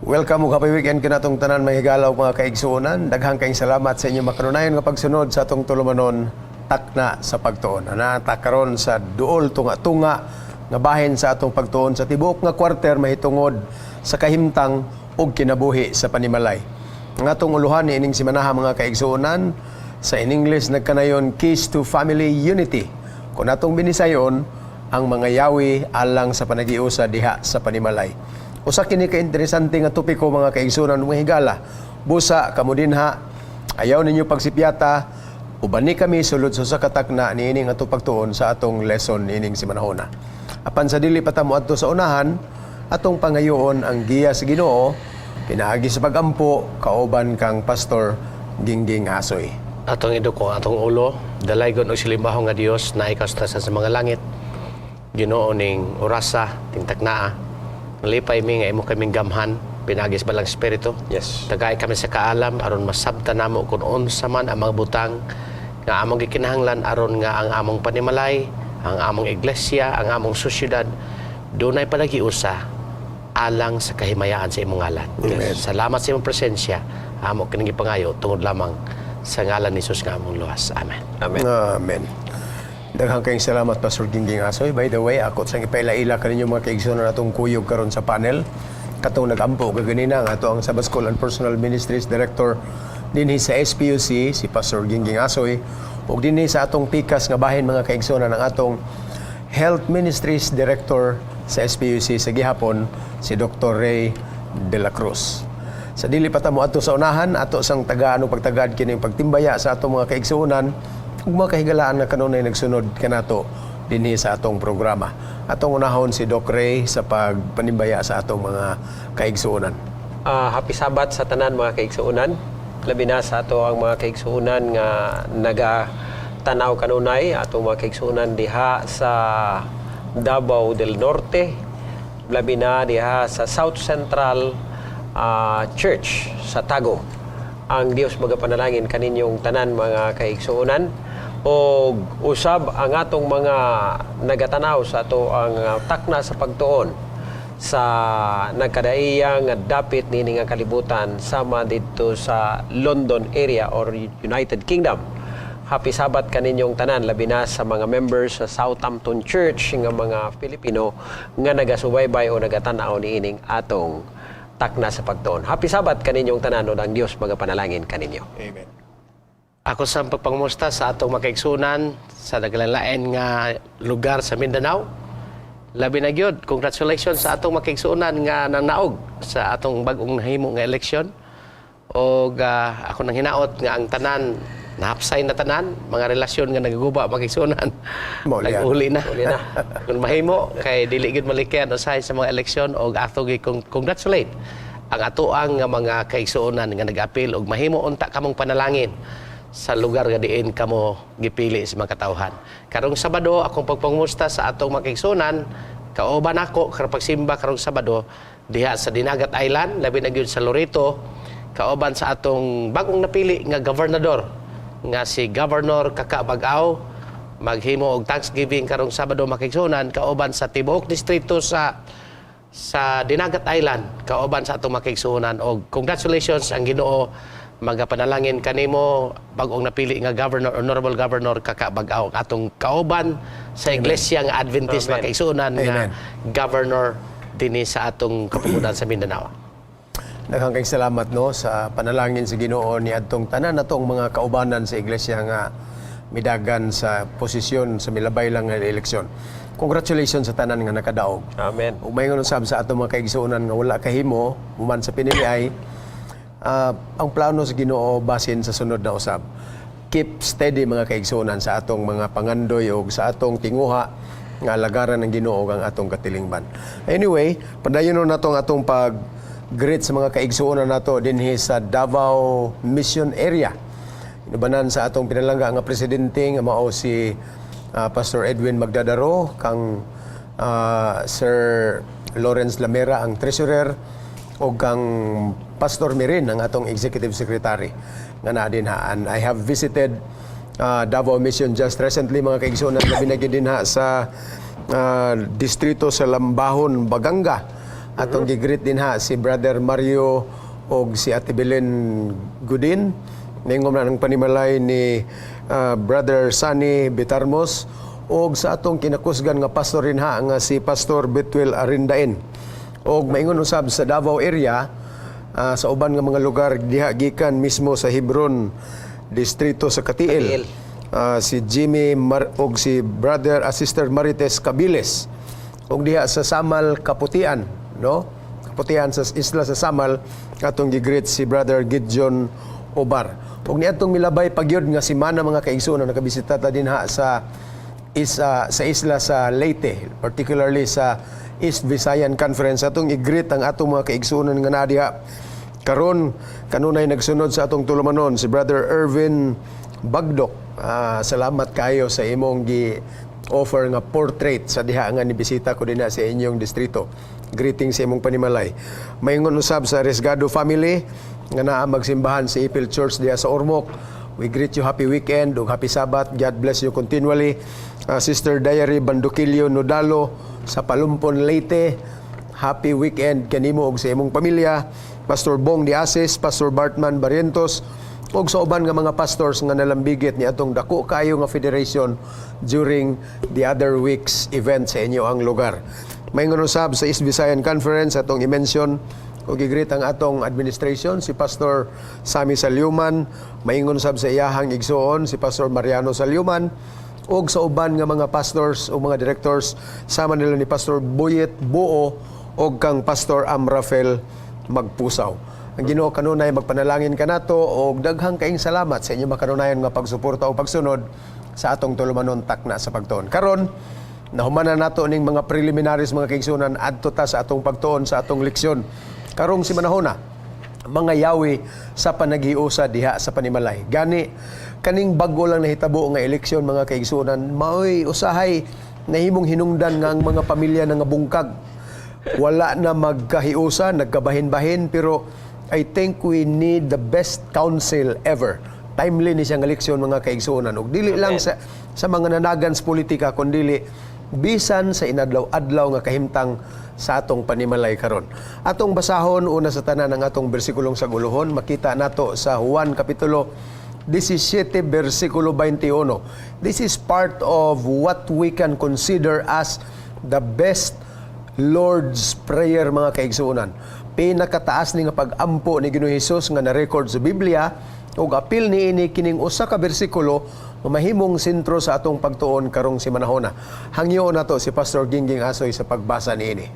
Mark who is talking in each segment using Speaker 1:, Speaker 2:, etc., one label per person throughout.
Speaker 1: Welcome ug happy weekend kanatong tanan may higalaw mga kaigsuonan. Daghang kayong salamat sa inyong makanunayon nga pagsunod sa atong tulumanon takna sa pagtuon. Anata karon sa duol tunga-tunga nga bahin sa atong pagtuon sa tibuok nga kwarter mahitungod sa kahimtang ug kinabuhi sa panimalay. Ang atong uluhan ni ining simanaha mga kaigsuonan sa in English nagkanayon Keys to Family Unity. Kung atong binisayon ang mga yawi alang sa panagiusa diha sa panimalay. Usa kini ka interesante nga topiko mga kaigsuonan mga higala. Busa kamo dinha ayaw ninyo pagsipyata uban ni kami sulod sa katakna niining atong pagtuon sa atong lesson niining simanahona. Apan sa dili pa ta moadto sa unahan, atong pangayoon ang giya sa Ginoo pinaagi sa pagampo kauban kang Pastor Gingging Asoy.
Speaker 2: Atong iduko, atong ulo, dalaygon og silimbaho nga Dios na ikastasan sa mga langit. Ginoo ning orasa, ting taknaa. Nalipay mi nga imo kaming gamhan, pinagis balang espiritu.
Speaker 3: Yes.
Speaker 2: Tagay kami sa kaalam aron masabtan namo kung unsa man ang mga butang nga among gikinahanglan aron nga ang among panimalay, ang among iglesia, ang among sosyedad dunay palagiusa alang sa kahimayaan sa imong ngalan.
Speaker 1: Amen.
Speaker 2: Salamat sa imong presensya. Amo kining gipangayo tungod lamang sa ngalan ni Jesus nga among luwas. Amen.
Speaker 3: Amen.
Speaker 1: Amen. Daghang kayong salamat Pastor Gingging Asoy. By the way, ako sang ipaila-ila kaninyo mga kaigsuonan atong kuyog karon sa panel. Katong nag-ampo kaganina nga ato ang Sabbath School and Personal Ministries Director dinhi sa SPUC si Pastor Gingging Asoy ug dinhi sa atong pikas nga bahin mga kaigsuonan ang atong Health Ministries Director sa SPUC sa gihapon si Dr. Ray De La Cruz. Sa dili pa ta moadto sa unahan ato sang tagaan ug pagtagad kining pagtimbaya sa atong mga kaigsuonan ug mga kahigalaan nga kanunay nagsunod kanato dinhi sa atong programa. Atong unahon si Doc Ray sa pagpanimbaya sa atong mga kaigsuonan.
Speaker 3: Happy Sabat sa tanan mga kaigsuonan. Labi na sa ato ang mga kaigsuonan nga nagatanaw kanunay atong mga kaigsuonan diha sa Davao del Norte. Labi na diha sa South Central Church sa Tago. Ang Dios magapanalangin kaninyong tanan mga kaigsuonan. O usab ang atong mga nagatanaw sa ato ang takna sa pagtuon sa nagkadaiyang dapit nini nga kalibutan sama dito sa London area or United Kingdom. Happy Sabat kaninyong tanan labi na sa mga members sa Southampton Church nga mga Filipino nga nagasubaybay o nagatanaw niining atong takna sa pagtuon. Happy Sabat kaninyong tanan o ang Dios magapanalangin kaninyo.
Speaker 1: Amen.
Speaker 2: Ako sa pagpangumusta sa atong makaigsunan sa naglain nga lugar sa Mindanao. Labi na gyud, congratulations sa atong makaigsunan nga nanaog sa atong bag-ong nahimo nga eleksyon. O ako nang hinaot nga ang tanan nahapsay na tanan, mga relasyon nga nagaguba makaigsunan. Nag-uli na. Kung mahimo kay dili gyud malikyan usahay sa mga eleksyon og ato gi congratulate ang atoang nga mga kaigsuonan nga nag-apil og mahimo unta kamong panalangin sa lugar nga diin kamo gipili sa mga katawhan. Karong Sabado akong pagpangumusta sa atong mga kaigsuonan, kauban ako karong pagsimba karong Sabado diha sa Dinagat Island, labi na gyud sa Loreto, kauban sa atong bagong napili nga gobernador nga si Governor Kaka Bag-aw. Maghimo og Thanksgiving karong Sabado mga kaigsuonan, kauban sa tibuok distrito sa Dinagat Island, kauban sa atong mga kaigsuonan. Og congratulations ang Ginoo magapanalangin kanimo bag-ong napili nga governor, honorable governor Kaka Bag-aw, atong kauban sa iglesia nga Adventist mga kaigsuonan nga governor dinhi sa atong kapugudan sa Mindanao.
Speaker 1: Daghang kayong salamat no sa panalangin sa Ginoo ni adtong tanan natong mga kaubanan sa iglesia nga midagan sa posisyon sa milabay lang nga eleksyon. Congratulations sa tanan nga nakadaog.
Speaker 3: Amen.
Speaker 1: Ug mayngon usab sa atong mga kaigsuonan nga wala kahimo human sa pinili ang plano sa Ginoo basin sa sunod na usab. Keep steady mga kaigsuonan sa atong mga pangandoy o sa atong tinguha nga lagaran ng Ginoo ang atong katilingban. Anyway, padayon na natong atong pag-greet sa mga kaigsuonan nato dinhi sa Davao Mission Area. Inubanan sa atong pinalangga nga presidente nga mao si Pastor Edwin Magdadaro, kang Sir Lawrence Lamera ang treasurer o kang Pastor Mirin ang atong executive secretary nga naa din ha. And I have visited Davao Mission just recently mga kaigsuonan na binagi din ha sa distrito sa Lambahon, Baganga Atong gigreet din ha si Brother Mario og si Ate Belen Gudin. Ningom na ng panimalay ni Brother Sunny Bitarmos og sa atong kinakusgan nga pastor rin ha nga si Pastor Betwel Arindain. Og maingon usab sa Davao area sa uban nga mga lugar diha gikan mismo sa Hebron distrito sa Katiil. Si Jimmy og si Brother Sister Marites Cabiles og diha sa Samal Kaputian, no? Kaputian sa isla sa Samal atong gigreet si Brother Gideon Obar. Og niadtong milabay pagyud nga semana mga kaigsuonan nakabisita ta din ha sa isla sa Leyte, particularly sa East Visayan Conference. Atong i-greet ang atong mga kaigsuonan nga nadiha karon kanunay nagsunod sa atong tulumanon si Brother Ervin Bagdok. Salamat kayo sa imong gi-offer nga portrait sa diha nga nibisita ko din sa inyong distrito. Greetings sa imong panimalay. Maingon usab sa Resgado family nga naa magsimbahan sa Ipil Church diha sa Ormoc. We greet you happy weekend ug happy Sabbath. God bless you continually. Sister Diary Bandukilio Nodalo sa Palumpon, Leyte. Happy weekend kanimo ug sa imong pamilya. Pastor Bong Diases, Pastor Bartman Barrientos, ug sa uban nga mga pastors nga nalambigit ni atong dako kayo nga federation during the other week's event sa inyo ang lugar. Maingon usab sa East Visayan Conference atong i-mention ug i-greet ang atong administration si Pastor Sammy Salyuman, maingon usab sa iyahang igsuon si Pastor Mariano Salyuman ug sa uban nga mga pastors o mga directors sama nila ni Pastor Buyet Buo ug kang Pastor Amrafael Magpusaw. Ang Ginoo kanunay magpanalangin kanato og daghang kaayong salamat sa inyong makanunayon nga pagsuporta o pagsunod sa atong tulumanon takna sa pagtuon. Karon nahumanan nato ning mga preliminaries mga kaigsunan adto ta sa atong pagtuon sa atong leksyon. Karong si manahona mga yawi sa panaghiusa diha sa panimalay. Gani kaning bag-o lang nahitabo nga eleksyon mga kaigsunan maoy usahay nahimong hinungdan nga ang mga pamilya nga bungkag. Wala na magkahiusa, nagkabahin-bahin pero I think we need the best counsel ever. Timely ni siyang eleksyon mga kaigsuonan. Ug dili lang sa mga nanagan sa politika kundi bisan sa inadlaw-adlaw nga kahimtang sa atong panimalay karon. Atong basahon una sa tanan ang atong bersikulong sa guluhon, makita nato sa Juan kapitulo 17 bersikulo 21. This is part of what we can consider as the best Lord's Prayer mga kaigsuonan. Pinakataas ni nga pag-ampo ni Ginoong Hesus nga na-record sa Biblia ug apil niini kining usa ka bersikulo nga mahimong sentro sa atong pagtuon karong si manahona. Hangyo nato si Pastor Gingging Asoy sa pagbasa niini.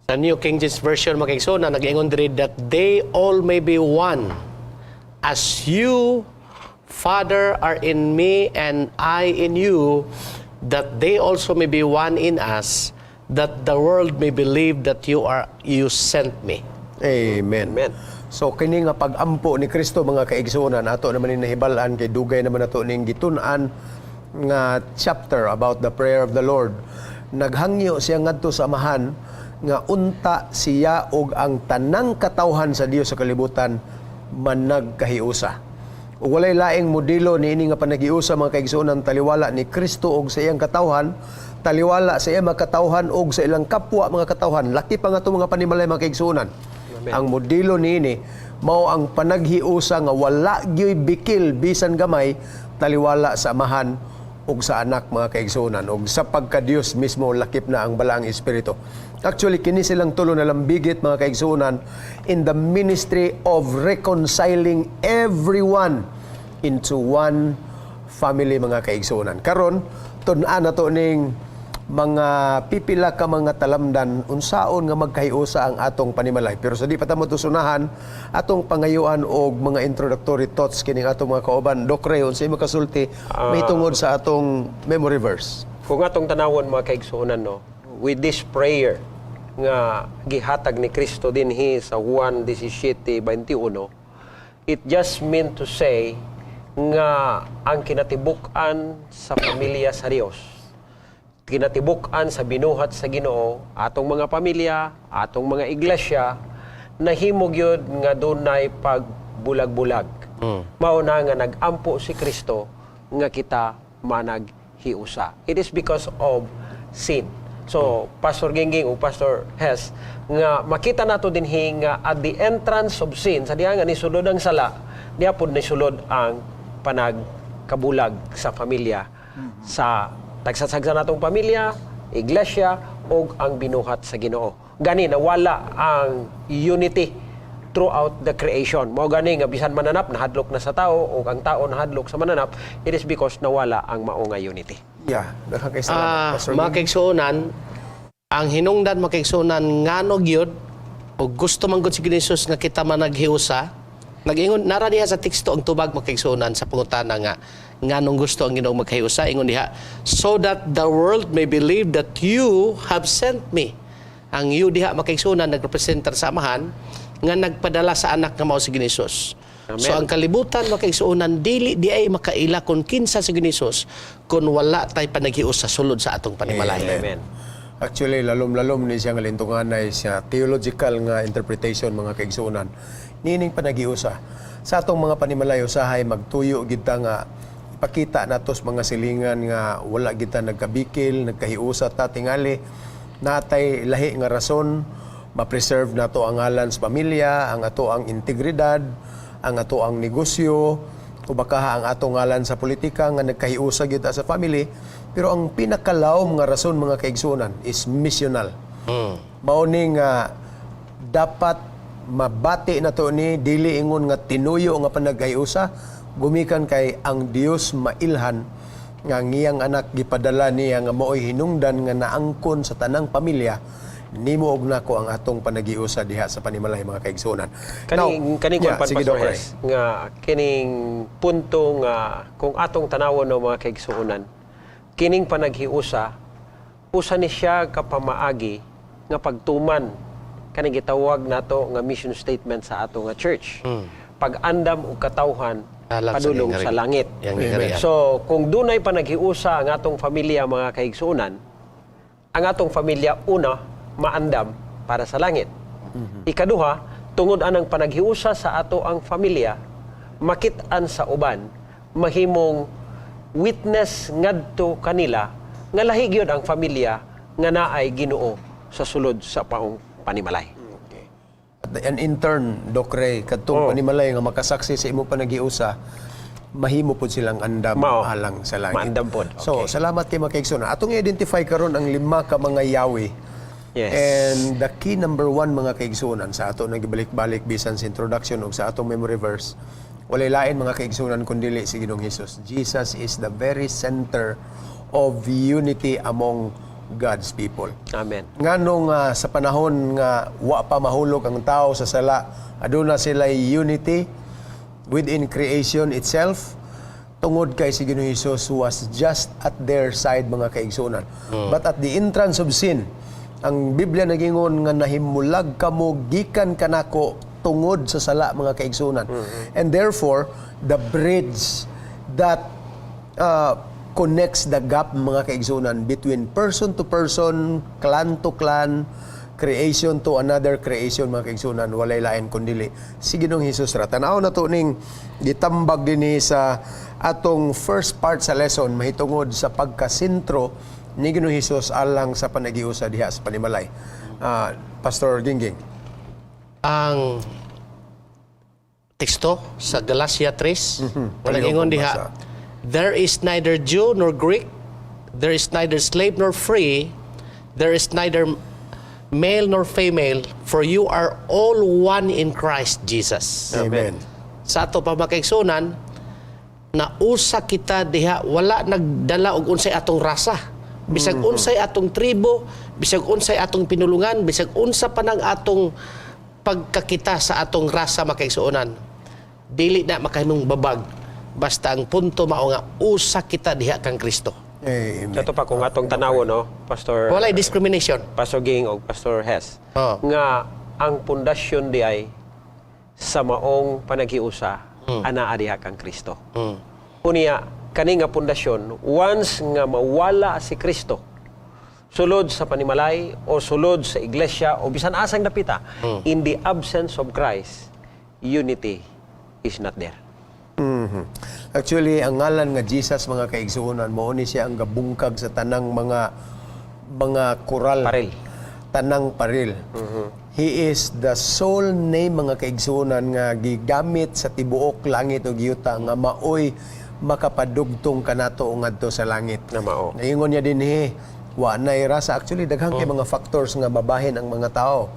Speaker 2: Sa New King James Version mga kaigsuonan nag-ingon diri that they all may be one as you Father are in me and I in you, that they also may be one in us, that the world may believe that you sent me.
Speaker 1: Amen.
Speaker 3: Amen.
Speaker 1: So kini nga pag-ampo ni Kristo mga kaigsuonan ato naman ni nahibalan kay dugay naman nato ning gitun-an nga chapter about the prayer of the Lord. Naghangyo siya ngadto sa amahan nga unta siya og ang tanang katawhan sa Dios sa kalibutan managkahiusa. Ug walay laing modelo niini nga panagiusa mga kaigsuonan taliwala ni Kristo og sa iyang katawhan, taliwala sa iyang mga katawhan og sa ilang kapwa mga katawhan. Laki pa nga itong mga panimalay mga kaigsuonan. Ang modelo niini mao ang panaghiusa nga wala gyoy bikil bisan gamay taliwala sa amahan ug sa anak mga kaigsuonan ug sa pagka-Dios mismo lakip na ang balaang espiritu. Actually kini silang tulo na lambigit mga kaigsuonan in the ministry of reconciling everyone into one family mga kaigsuonan. Karon tun-an nato ning mga pipila ka mga talamdan unsaon nga magkahiusa ang atong panimalay. Pero sa di pa ta matusunahan atong pangayuan og mga introductory thoughts kining atong mga kauban. Doc Ray, unsay makasulti may tungod sa atong memory verse?
Speaker 3: Kung atong tanawon mga kaigsuonan no, with this prayer nga gihatag ni Kristo dinhi sa Juan 17:21, it just meant to say nga ang kinatibuk-an sa pamilya sa Dios, kinatibuk-an sa binuhat sa Ginoo, atong mga pamilya, atong mga iglesia, nahimog yun nga dunay pagbulag-bulag. Mao na nga nag-ampo si Kristo nga kita managhiusa. It is because of sin. So, Pastor Gingging o Pastor Hes, nga makita nato din nga at the entrance of sin, sa diha nga nisulod ang sala, diha pod nisulod ang panagkabulag sa pamilya, sa tagsasagsa natong pamilya, iglesia, o ang binuhat sa Ginoo. Gani, nawala ang unity throughout the creation. Mao gani nga bisan mananap nahadlok na sa tao o ang tao nahadlok sa mananap, it is because nawala ang mao nga unity.
Speaker 1: Yeah, daghang kay salamat, Pastor
Speaker 2: Mga
Speaker 1: Gingging.
Speaker 2: kaigsuonan, ang hinungdan mga kaigsuonan ngano gyud o gusto man gud si Jesus nga kita managhiusa. Nag-ingon nara diha sa teksto ang tubag mga kaigsuonan sa pangutana nga nganong gusto ang Ginoo maghiusa, ingon diha, so that the world may believe that you have sent me. Ang you diha mga kaigsuonan nagrepresentar sa amahan nga nagpadala sa anak nga mao si Jesus.
Speaker 3: Amen.
Speaker 2: So ang kalibutan makaigsuonan dili di ay makaila kung kinsa si Jesus kung wala tay panaghius sa sulod sa atong panimalay.
Speaker 3: Amen.
Speaker 1: Actually, lalom-lalom ni siya nga lintunganay siya theological nga interpretation mga kaigsuonan. Nining panagiusa. Sa atong mga panimalay usahay magtuyo gid ta nga ipakita natos mga silingan nga wala gid ta nagkabikil, nagkahiusa ta tingali natay lahi nga rason ma-preserve nato ang ngalan sa pamilya, ang ato ang integridad, ang ato ang negosyo, o baka ang ato ngalan sa politika nga nagkahiusa gyud ta sa family, pero ang pinakalawom nga rason mga kaigsuonan is missional. Mao ni nga dapat mabati nato ni dili ingon nga tinuyo nga panagkahiusa, gumikan kay ang Dios mailhan nga ngiyang anak gipadala niya nga maoy hinungdan nga naangkon sa tanang pamilya nimo og nako ang atong panagiusa diha sa panimalay mga kaigsuonan.
Speaker 3: Kaning
Speaker 1: yeah,
Speaker 3: kon
Speaker 1: sige,
Speaker 3: Pastor
Speaker 1: Doc Ray.
Speaker 3: Hes, nga kining punto nga kung atong tanawon no mga kaigsuonan, kining panaghiusa usa ni siya kapamaagi nga pagtuman kaning gitawag nato nga mission statement sa ato nga church. Pag-andam og katawhan
Speaker 2: Alang sa
Speaker 3: padulong
Speaker 2: gingari-
Speaker 3: sa langit.
Speaker 2: yang gingarian.
Speaker 3: So, kung dunay panaghiusa ang atong pamilya mga kaigsuonan, ang atong pamilya una maandam para sa langit. Ikaduha, tungod anang panaghiusa sa ato ang pamilya, makit-an sa uban, mahimong witness ngadto kanila nga lahi gyud ang pamilya nga naay Ginoo sa sulod sa paong panimalay.
Speaker 1: And in turn, Doc Ray, kadtong panimalay nga makasaksi sa imo panagiusa, mahimo pod silang andam
Speaker 3: Mao.
Speaker 1: alang sa langit.
Speaker 3: Maandam pod.
Speaker 1: So,
Speaker 3: Okay.
Speaker 1: salamat kay mga kaigsuonan. Atong i-identify karon ang 5 ka mga yawi.
Speaker 3: Yes.
Speaker 1: And the key number 1 mga kaigsuonan sa ato nagibalik-balik bisan sa introduction ug sa atong memory verse, walay lain mga kaigsuonan kundi si Ginoong Hesus. Jesus is the very center of unity among God's people.
Speaker 3: Amen.
Speaker 1: Nganong sa panahon nga wa pa mahulog ang tao sa sala, aduna sila unity within creation itself. Tungod kay si Ginoong Hesus was just at their side mga kaigsuonan. But at the entrance of sin, ang Biblia nagingon nga nahimulag kamo gikan kanako tungod sa sala mga kaigsuonan. And therefore, the bridge that connects the gap mga kaigsuonan between person to person, clan to clan, creation to another creation mga kaigsuonan, walay lain kundili si Ginoong Hesus ra. Tanaw na to ning gitambag dinhi sa atong first part sa lesson mahitungod sa pagkasentro ni Ginoong Hesus alang sa panagiusa diha sa panimalay. Pastor Gingging.
Speaker 2: Ang teksto sa Galatia 3, nag-ingon diha, there is neither Jew nor Greek, there is neither slave nor free, there is neither male nor female, for you are all one in Christ Jesus.
Speaker 1: Amen.
Speaker 2: Sa ato pa makaigsunan, na usa kita diha, wala nagdala og unsay atong rasa. Bisag unsay atong tribo, bisag unsay atong pinulungan, bisag unsa pa nang atong pagkakita sa atong rasa makaigsuonan. Dili na makahimong babag. Basta ang punto mao nga usa kita diha kang Kristo.
Speaker 1: Amen.
Speaker 3: Ito pa kung atong tanawon no, Pastor
Speaker 2: Walay discrimination.
Speaker 3: Pastor Ging o Pastor Hes,
Speaker 2: Oh.
Speaker 3: nga ang pundasyon di ay sa maong panaghiusa, anaa diha kang Kristo. Unya, kani nga pundasyon, once nga mawala si Kristo, sulod sa panimalay o sulod sa iglesia o bisan asang dapita, in the absence of Christ, unity is not there.
Speaker 1: Actually, ang ngalan nga Jesus mga kaigsuonan mao ni siya ang gabungkag sa tanang mga mga koral.
Speaker 3: Paril.
Speaker 1: Tanang paril. He is the sole name mga kaigsuonan nga gigamit sa tibuok langit ug yuta nga maoy makapadugtong kanato ngadto sa langit.
Speaker 3: Na mao.
Speaker 1: Naingon niya dinhi wa nay rasa, actually daghang kay mga factors nga mabahin ang mga tao.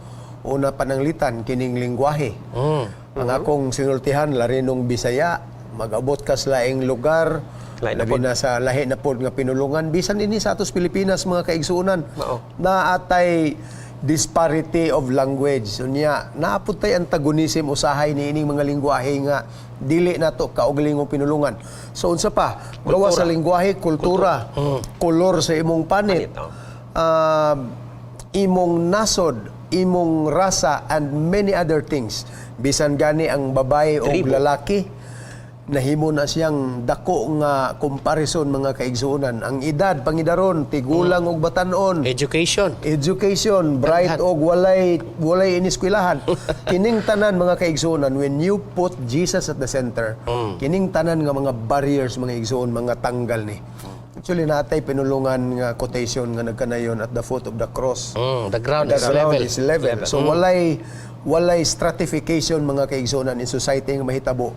Speaker 1: Una pananglitan kining lingwahe. Ang akong sinultihan larinong Bisaya, mag-abot ka sa laing lugar,
Speaker 3: Lahi na
Speaker 1: labi
Speaker 3: pod.
Speaker 1: na sa lahi na pod nga pinulungan, bisan dinhi sa atos Pilipinas mga kaigsuonan.
Speaker 3: Mao.
Speaker 1: Na atay disparity of language. Unya, naapod tay antagonism usahay ni ining mga lingwahe nga dili nato kaugalingong pinulungan. So unsa pa? Gawa sa lingwahe, kultura, kolor sa imong panit, imong nasod, imong rasa, and many other things. Bisan gani ang babae o
Speaker 3: Tribo.
Speaker 1: lalaki, nahimo na siyang dako nga comparison mga kaigsuonan. Ang edad, pangidaron, tigulang og batanon,
Speaker 2: Education.
Speaker 1: education, bright og walay iniskwelahan. Kining tanan mga kaigsuonan, when you put Jesus at the center, kining tanan nga mga barriers mga igsuon, mga tanggal ni. Actually natay pinulungan nga quotation nga nagkanayon at the foot of the cross.
Speaker 2: The ground
Speaker 1: The
Speaker 2: is
Speaker 1: ground
Speaker 2: level.
Speaker 1: is level. So walay stratification mga kaigsuonan in society nga mahitabo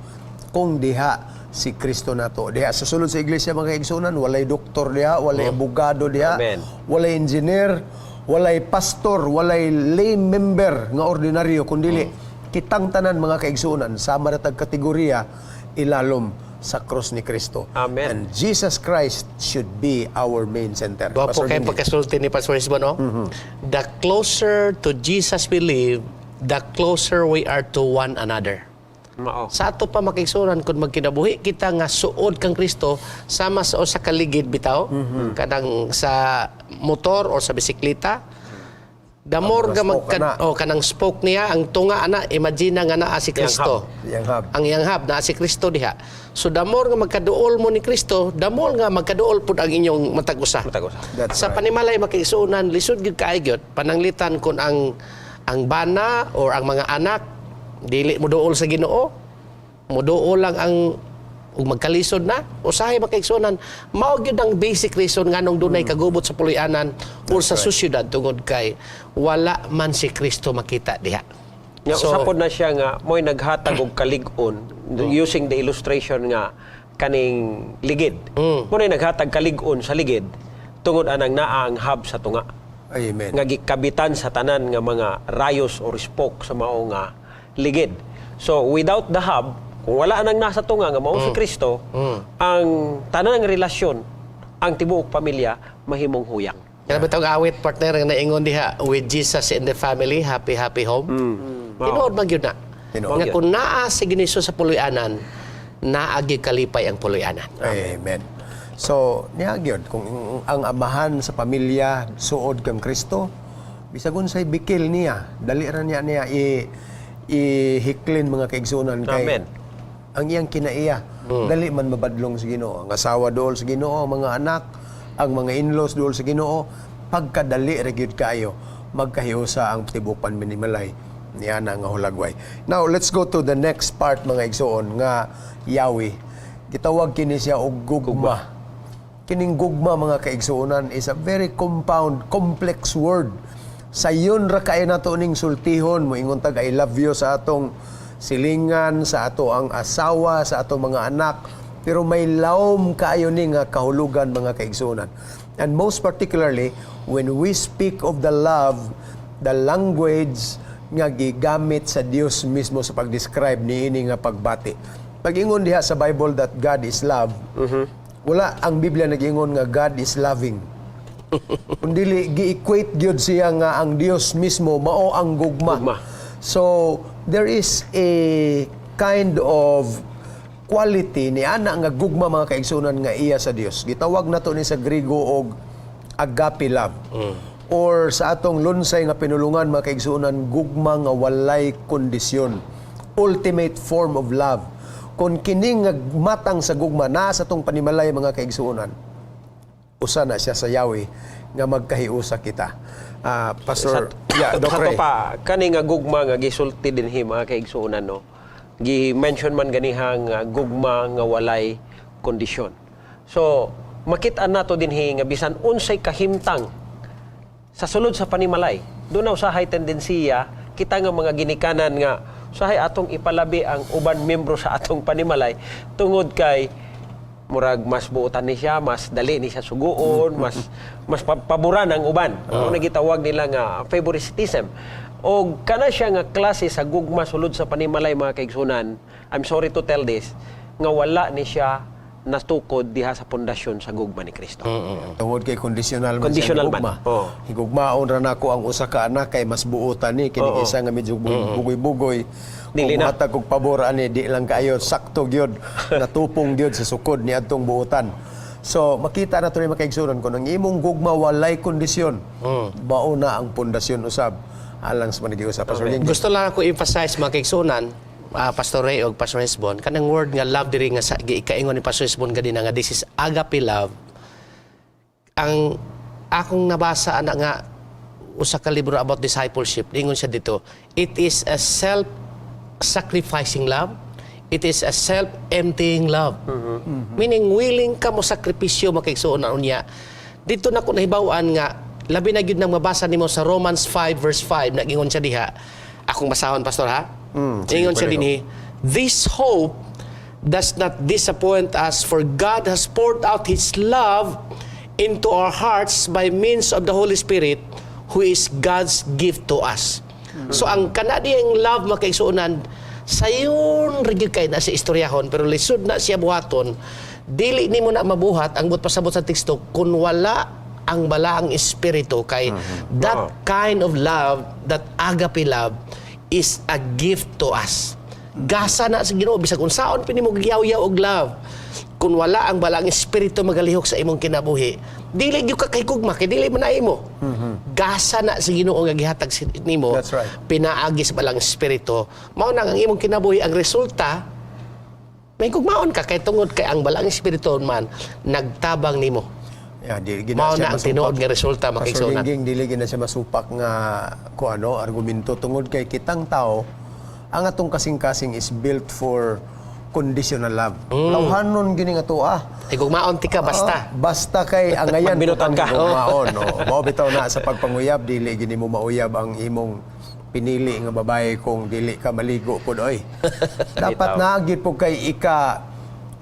Speaker 1: kung diha si Kristo nato. Diha sa sulod sa iglesia mga kaigsuonan, walay doktor diha, walay abogado diha,
Speaker 3: Amen.
Speaker 1: walay engineer, walay pastor, walay lay member nga ordinaryo, kundi kitang tanan mga kaigsuonan sama na tag kategorya ilalom sa cross ni Kristo.
Speaker 3: Amen.
Speaker 1: And Jesus Christ should be our main center.
Speaker 2: Gwapo
Speaker 1: Pastor
Speaker 2: kayo
Speaker 1: Benji.
Speaker 2: pagkasulti ni Pastor Lisbon, no? The closer to Jesus we live, the closer we are to one another.
Speaker 3: Mao.
Speaker 2: Sa ato pa makigsuran kung magkinabuhi kita nga suod kang Kristo sama sa usa ka ligid bitaw kanang sa motor o sa bisikleta, the more
Speaker 1: Ang
Speaker 2: nga
Speaker 1: spoke ana.
Speaker 2: kanang spoke niya ang tunga ana, imagine nga naa si Kristo.
Speaker 1: Yang hub.
Speaker 2: Ang iyang hub naa si Kristo diha. So the more nga magkaduol mo ni Kristo, the more nga magkaduol pud ang inyong matag usa.
Speaker 3: Matag-usa.
Speaker 1: That's
Speaker 2: Sa
Speaker 1: right.
Speaker 2: panimalay makigsuonan lisod gyud kaayo pananglitan kun ang bana or ang mga anak dili mo duol sa Ginoo, mo duol lang ang ug magkalisod na usahay makaigsuonan mao gyud ang basic reason nganong dunay kagubot sa puloy-anan or sa susyudad tungod kay wala man si Kristo makita diha.
Speaker 3: Nya usapod na siya nga mo'y naghatag og kalig-on using the illustration nga kaning ligid. Mo'y naghatag kalig-on sa ligid tungod anang naa ang hub sa tunga.
Speaker 1: Amen.
Speaker 3: Nga gikabitan sa tanan nga mga rayos or spoke sa mao nga ligid. So without the hub, kung wala nang nasa tunga nga mao si Kristo, ang tanan nga relasyon, ang tibuok pamilya mahimong huyang.
Speaker 2: Kaya ba itong awit partner nga naingon diha with Jesus in the family, happy happy home. Tinuod man gyud na.
Speaker 1: Tinuod
Speaker 2: Nga
Speaker 3: gyud.
Speaker 2: kung naa si Giniso sa puloy-anan, naagi kalipay ang puloy-anan.
Speaker 1: Amen. So, niya gyud kung ang amahan sa pamilya suod kang Kristo, bisag unsay bikil niya, dali ra niya ihiklin mga kaigsunan kay
Speaker 3: Amen.
Speaker 1: ang iyang kinaiya. Dali man mabadlong sa Ginoo. Ang asawa dool sa Ginoo, ang mga anak, ang mga in-laws dool sa Ginoo, pagkadali ra gyud kayo magkahiusa ang tibuok panminimalay niya na nga hulagway. Now, let's go to the next part mga igsoon nga Yahweh. Gitawag kini siya og gugma. Kining gugma mga kaigsuonan is a very compound, complex word. Sayon ra kay nato ning sultihon mo ingon tag I love you sa atong silingan, sa ato ang asawa, sa atong mga anak, pero may lawom kaayo ni nga kahulugan mga kaigsuonan. And most particularly when we speak of the love, the language nga gigamit sa Dios mismo sa pag-describe niini nga pagbati. Pag-ingon diha sa Bible that God is love, wala ang Biblia nag-ingon nga God is loving. Kundi gi-equate gyud siya nga ang Dios mismo mao ang gugma.
Speaker 3: Gugma.
Speaker 1: So there is a kind of quality ni ana nga gugma mga kaigsunan nga iya sa Dios. Gitawag nato ni sa Griego og agape love. Or sa atong lunsay nga pinulungan mga kaigsunan, gugma nga walay kondisyon. Ultimate form of love. Kung kini nga matang sa gugma na sa tong panimalay mga kaigsuonan, usa na siya sa Yahweh nga magkahiusa kita. Pastor,
Speaker 3: Sa pa, kani nga gugma nga gisulti dinhi mga kaigsuonan, no? Gi-mention man ganihang gugma nga walay kondisyon. So, makita nato dinhi nga bisan unsay kahimtang sa sulod sa panimalay. Doon na usahay tendensiya, kita nga mga ginikanan nga, usahay atong ipalabi ang uban membro sa atong panimalay, tungod kay, murag mas buutan ni siya, mas dali ni siya suguon, mas paboran ang uban. Ano nagitawag nila nga favoritism. O kana siya nga klase sa gugma sulod sa panimalay mga kaigsunan, I'm sorry to tell this, nga wala ni siya natukod diha sa pundasyon sa gugma ni Kristo.
Speaker 1: Tungod kay kondisyonal man
Speaker 3: Conditional
Speaker 1: siya
Speaker 3: man.
Speaker 1: higugma.
Speaker 3: Oo.
Speaker 1: Higugmaon ra nako ang usa ka anak kay mas buotan ni kini
Speaker 3: Oo.
Speaker 1: isa nga medyo bugoy-bugoy.
Speaker 3: Dili
Speaker 1: Kung
Speaker 3: na.
Speaker 1: matag og pabor ani di lang kayo sakto gyud natupong gyud sa sukod ni adtong buotan. So makita na to ni makaigsunan kung ang imong gugma walay kondisyon. Mao na ang pundasyon usab alang sa panagiusap. Pastor Ling.
Speaker 2: Gusto lang ako emphasize mga kaigsunan, Pastor Ray o Pastor Hesbon, kanang word nga love diri nga sa ikaingon ni Pastor Hesbon gadina nga this is agape love. Ang akong nabasa ana nga usa ka libro about discipleship, ingon siya dito, it is a self-sacrificing love. It is a self-emptying love. Meaning willing ka mo sakripisyo makaigsuon unya. Dito na ko nahibaw-an nga labi na gyud nang mabasa nimo sa Romans 5 verse 5 nagingon siya diha. Akong basahon pastor ha. Ingon siya dinhi, this hope does not disappoint us, for God has poured out His love into our hearts by means of the Holy Spirit, who is God's gift to us. So ang kanadiyang love makaigsuonan sayon rigid kay na sa istoryahon, pero lisod na siya buhaton, dili nimo na mabuhat ang buot pasabot sa teksto kung wala ang balaang espiritu kay that kind of love, that agape love is a gift to us. Gasa na sa Ginoo bisag unsaon pini mo giyaw-yaw og love. Kung wala ang balaang espiritu magalihok sa imong kinabuhi, dili gyud ka kay gugma kay dili man na imo. Gasa na sa Ginoo nga gihatag nimo.
Speaker 1: That's right.
Speaker 2: Pinaagi sa balaang espiritu. Mao na ang imong kinabuhi ang resulta may gugmaon ka kay tungod kay ang balaang espiritu man nagtabang nimo.
Speaker 1: Yeah, dili
Speaker 2: Mao na ang tinuod nga resulta
Speaker 1: Pastor
Speaker 2: makaigsunan.
Speaker 1: Lingging, dili gina siya masupak nga argumento tungod kay kitang tao ang atong kasing-kasing is built for conditional love. Lawhanon gini nga to
Speaker 2: Ay gugmaon ti ka basta.
Speaker 1: basta kay angayan
Speaker 3: Magbinutan ka.
Speaker 1: Gugmaon, no. Mao bitaw na sa pagpanguyab dili gini mo mauyab ang imong pinili nga babae kung dili ka maligo pud oy. Dapat
Speaker 3: Bitaw.
Speaker 1: naagid po kay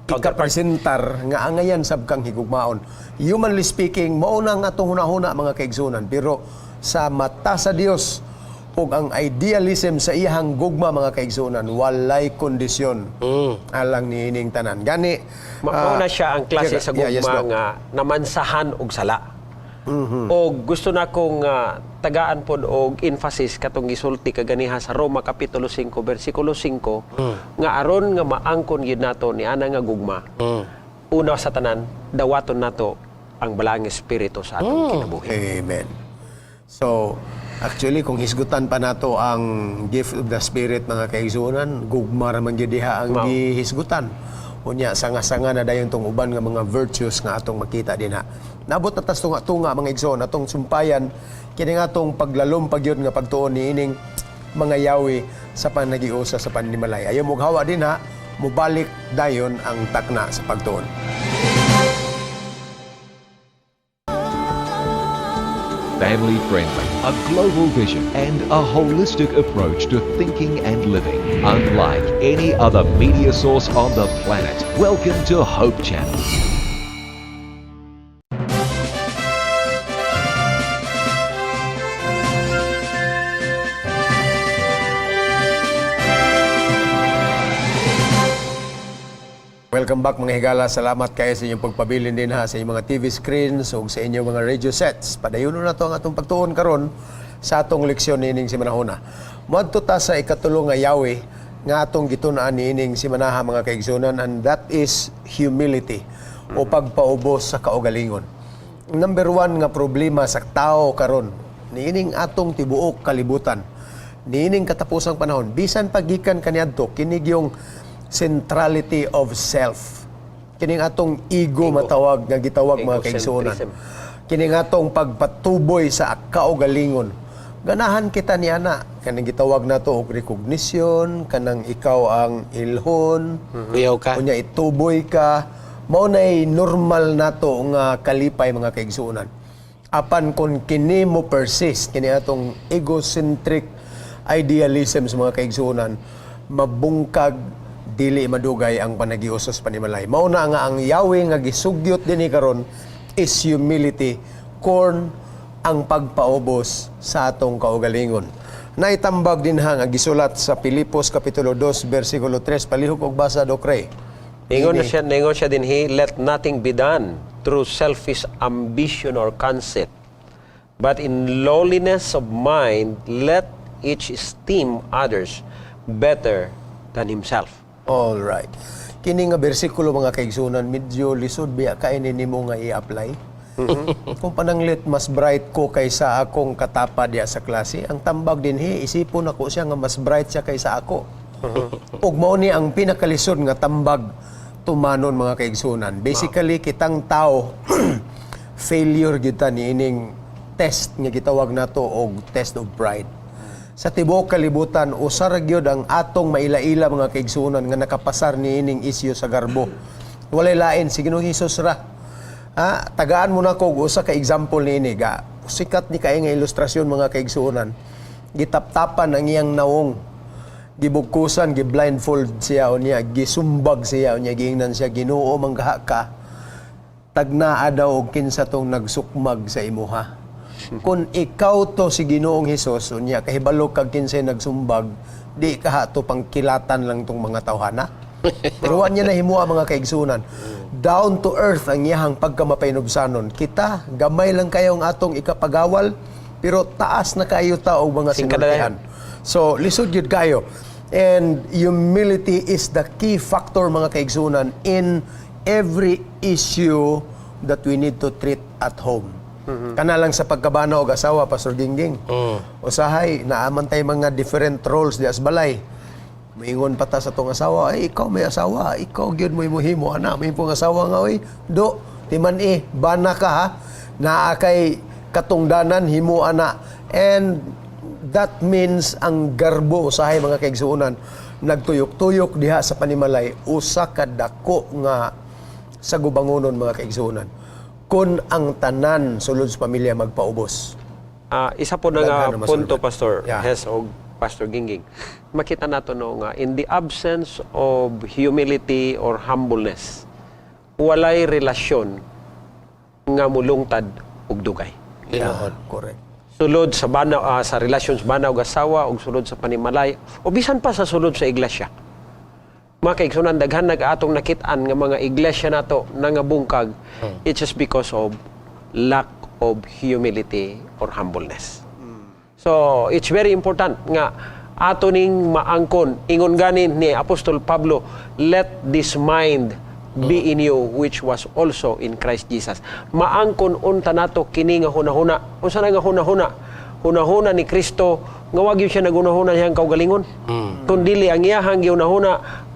Speaker 1: ika-presentar nga angayan sab kang higugmaon. Humanly speaking, mao na nga atong hunahuna mga kaigsunan, pero sa mata sa Dios ug ang idealism sa iyang gugma mga kaigsunan walay kondisyon alang niining tanan. Gani
Speaker 3: Mao na siya ang klase sa gugma
Speaker 1: yes, Doc.
Speaker 3: nga namansahan og sala. O gusto na kong tagaan pod og emphasis katong gisulti kaganiha sa Roma kapitulo 5 bersikulo 5 nga aron nga maangkon gyud nato ni ana nga gugma. Una sa tanan, dawaton nato ang balaang espiritu sa atong kinabuhi.
Speaker 1: Amen. So, actually, kung hisgutan pa nato ang gift of the Spirit, mga kaigsunan, gugma raman gyud diha ang
Speaker 3: Wow.
Speaker 1: gihisgutan. Unya, sanga-sanga na dayon tong uban nga mga virtues nga atong makita din ha. Nabot na tas tunga mga igsoon, atong sumpayan, kini nga atong paglalom pagyud nga pagtuon niining mga yawi sa panagiusa sa panimalay. Ayaw mo hawa din ha, mubalik dayon ang takna sa pagtuon.
Speaker 4: Family friendly, a global vision, and a holistic approach to thinking and living. Unlike any other media source on the planet. Welcome to Hope Channel.
Speaker 1: Welcome back mga higala. Salamat kayo sa inyong pagpabilin din ha sa inyong mga TV screens o sa inyong mga radio sets. Padayuno na to ang atong pagtuon karon sa atong leksyon niining simanahuna. Muadto ta sa ikatulong nga yawi nga atong gitun-an niining simanaha mga kaigsunan, and that is humility o pagpaubos sa kaugalingon. Number one nga problema sa tao karon niining atong tibuok kalibutan. Niining katapusang panahon bisan pagikan kaniadto kinig yung centrality of self. Kining atong ego matawag nga gitawag mga kaigsuonan.
Speaker 3: Egocentrism.
Speaker 1: Kining atong pagpatuboy sa kaugalingon. Ganahan kita ni ana kanang gitawag nato og recognition, kanang ikaw ang ilhon,
Speaker 2: Uyaw ka.
Speaker 1: unya ituboy ka. Mao nay normal nato nga kalipay mga kaigsuonan. apan kung kini mo persist kini atong egocentric idealism sa mga kaigsuonan, mabungkag dili madugay ang panagiusos panimalay. Mao na nga ang Yahweh nga gisugyot dinhi karon is humility, kon ang pagpaubos sa atong kaugalingon. Naitambag din nga gisulat sa Pilipos kapitulo 2 bersikulo 3, palihog og basa dokre.
Speaker 3: Ningon siya din, let nothing be done through selfish ambition or conceit, but in lowliness of mind, let each esteem others better than himself.
Speaker 1: All right. Kini nga bersikulo mga kaigsunan, medyo lisod biya kainin nimo nga i-apply. Kung pananglit mas bright ko kaysa akong katapa diya sa klase, ang tambag dinhi isipon ako siya nga mas bright siya kaysa ako. Ug mao ni ang pinakalisod nga tambag tumanon mga kaigsunan. Basically kitang tao failure gyud ta niining test nga gitawag nato og test of pride. Sa tibuok kalibutan usa ra gyud ang atong maila-ila mga kaigsunan nga nakapasar niining isyu sa garbo. Walay lain si Ginoong Hesus ra. Tagaan mo na ko usa ka example niini ga. Sikat ni kay nga ilustrasyon mga kaigsunan. Gitaptapan ang iyang nawong. Gibugkusan, giblindfold siya o niya, gisumbag siya o niya, giingnan siya, Ginoo manggaha ka. Tagnaa daw og kinsa tong nagsukmag sa imuha. Kung ikaw to si Ginoong Hesus unya kahibalo kag kinsay nagsumbag, di ka to pangkilatan lang tong mga tawhana. Pero niya na himuha mga kaigsunan. Down to earth ang iyahang pagkamapayinubsanon. Kita gamay lang kayo ang atong ikapagawal, pero taas na kayo ta og mga sinultihan. So lisod gyud kayo. And humility is the key factor mga kaigsunan in every issue that we need to treat at home. Kana lang sa pagkabana og asawa, Pastor Gingging. Usahay, naaman tay mga different roles di asbalay. Maingon pa ta sa tong asawa, ay ikaw may asawa, ikaw gyud mo imuhimo ana, may pong asawa nga oy, do timan bana ka ha, naa kay katungdanan himo ana. And that means ang garbo usahay mga kaigsuonan nagtuyok-tuyok diha sa panimalay usa ka dako nga sa gubangonon mga kaigsuonan. Kun ang tanan sulod sa pamilya magpaubos.
Speaker 3: Isa po na nga
Speaker 1: Daghan na
Speaker 3: punto,
Speaker 1: masulod.
Speaker 3: Pastor
Speaker 1: Yeah.
Speaker 3: Hes o Pastor Gingging. Makita nato no nga, in the absence of humility or humbleness, walay relasyon nga mulungtad og dugay.
Speaker 1: Yeah, correct.
Speaker 3: Sulod sa sa relasyon sa bana ug asawa ug sulod sa panimalay o bisan pa sa sulod sa iglesia. Mga kaigsunan, daghan nag-atong nakit-an nga mga iglesia nato nangabungkag, it's just because of lack of humility or humbleness. So, it's very important nga ato ning maangkon, ingon ganin ni Apostol Pablo, let this mind be in you which was also in Christ Jesus. Maangkon unta nato kini nga hunahuna. Unsa na nga hunahuna? Hunahuna ni Kristo nga wag gyud siya nagunahuna siyang kaugalingon. Kundi ang iyahang giunahuna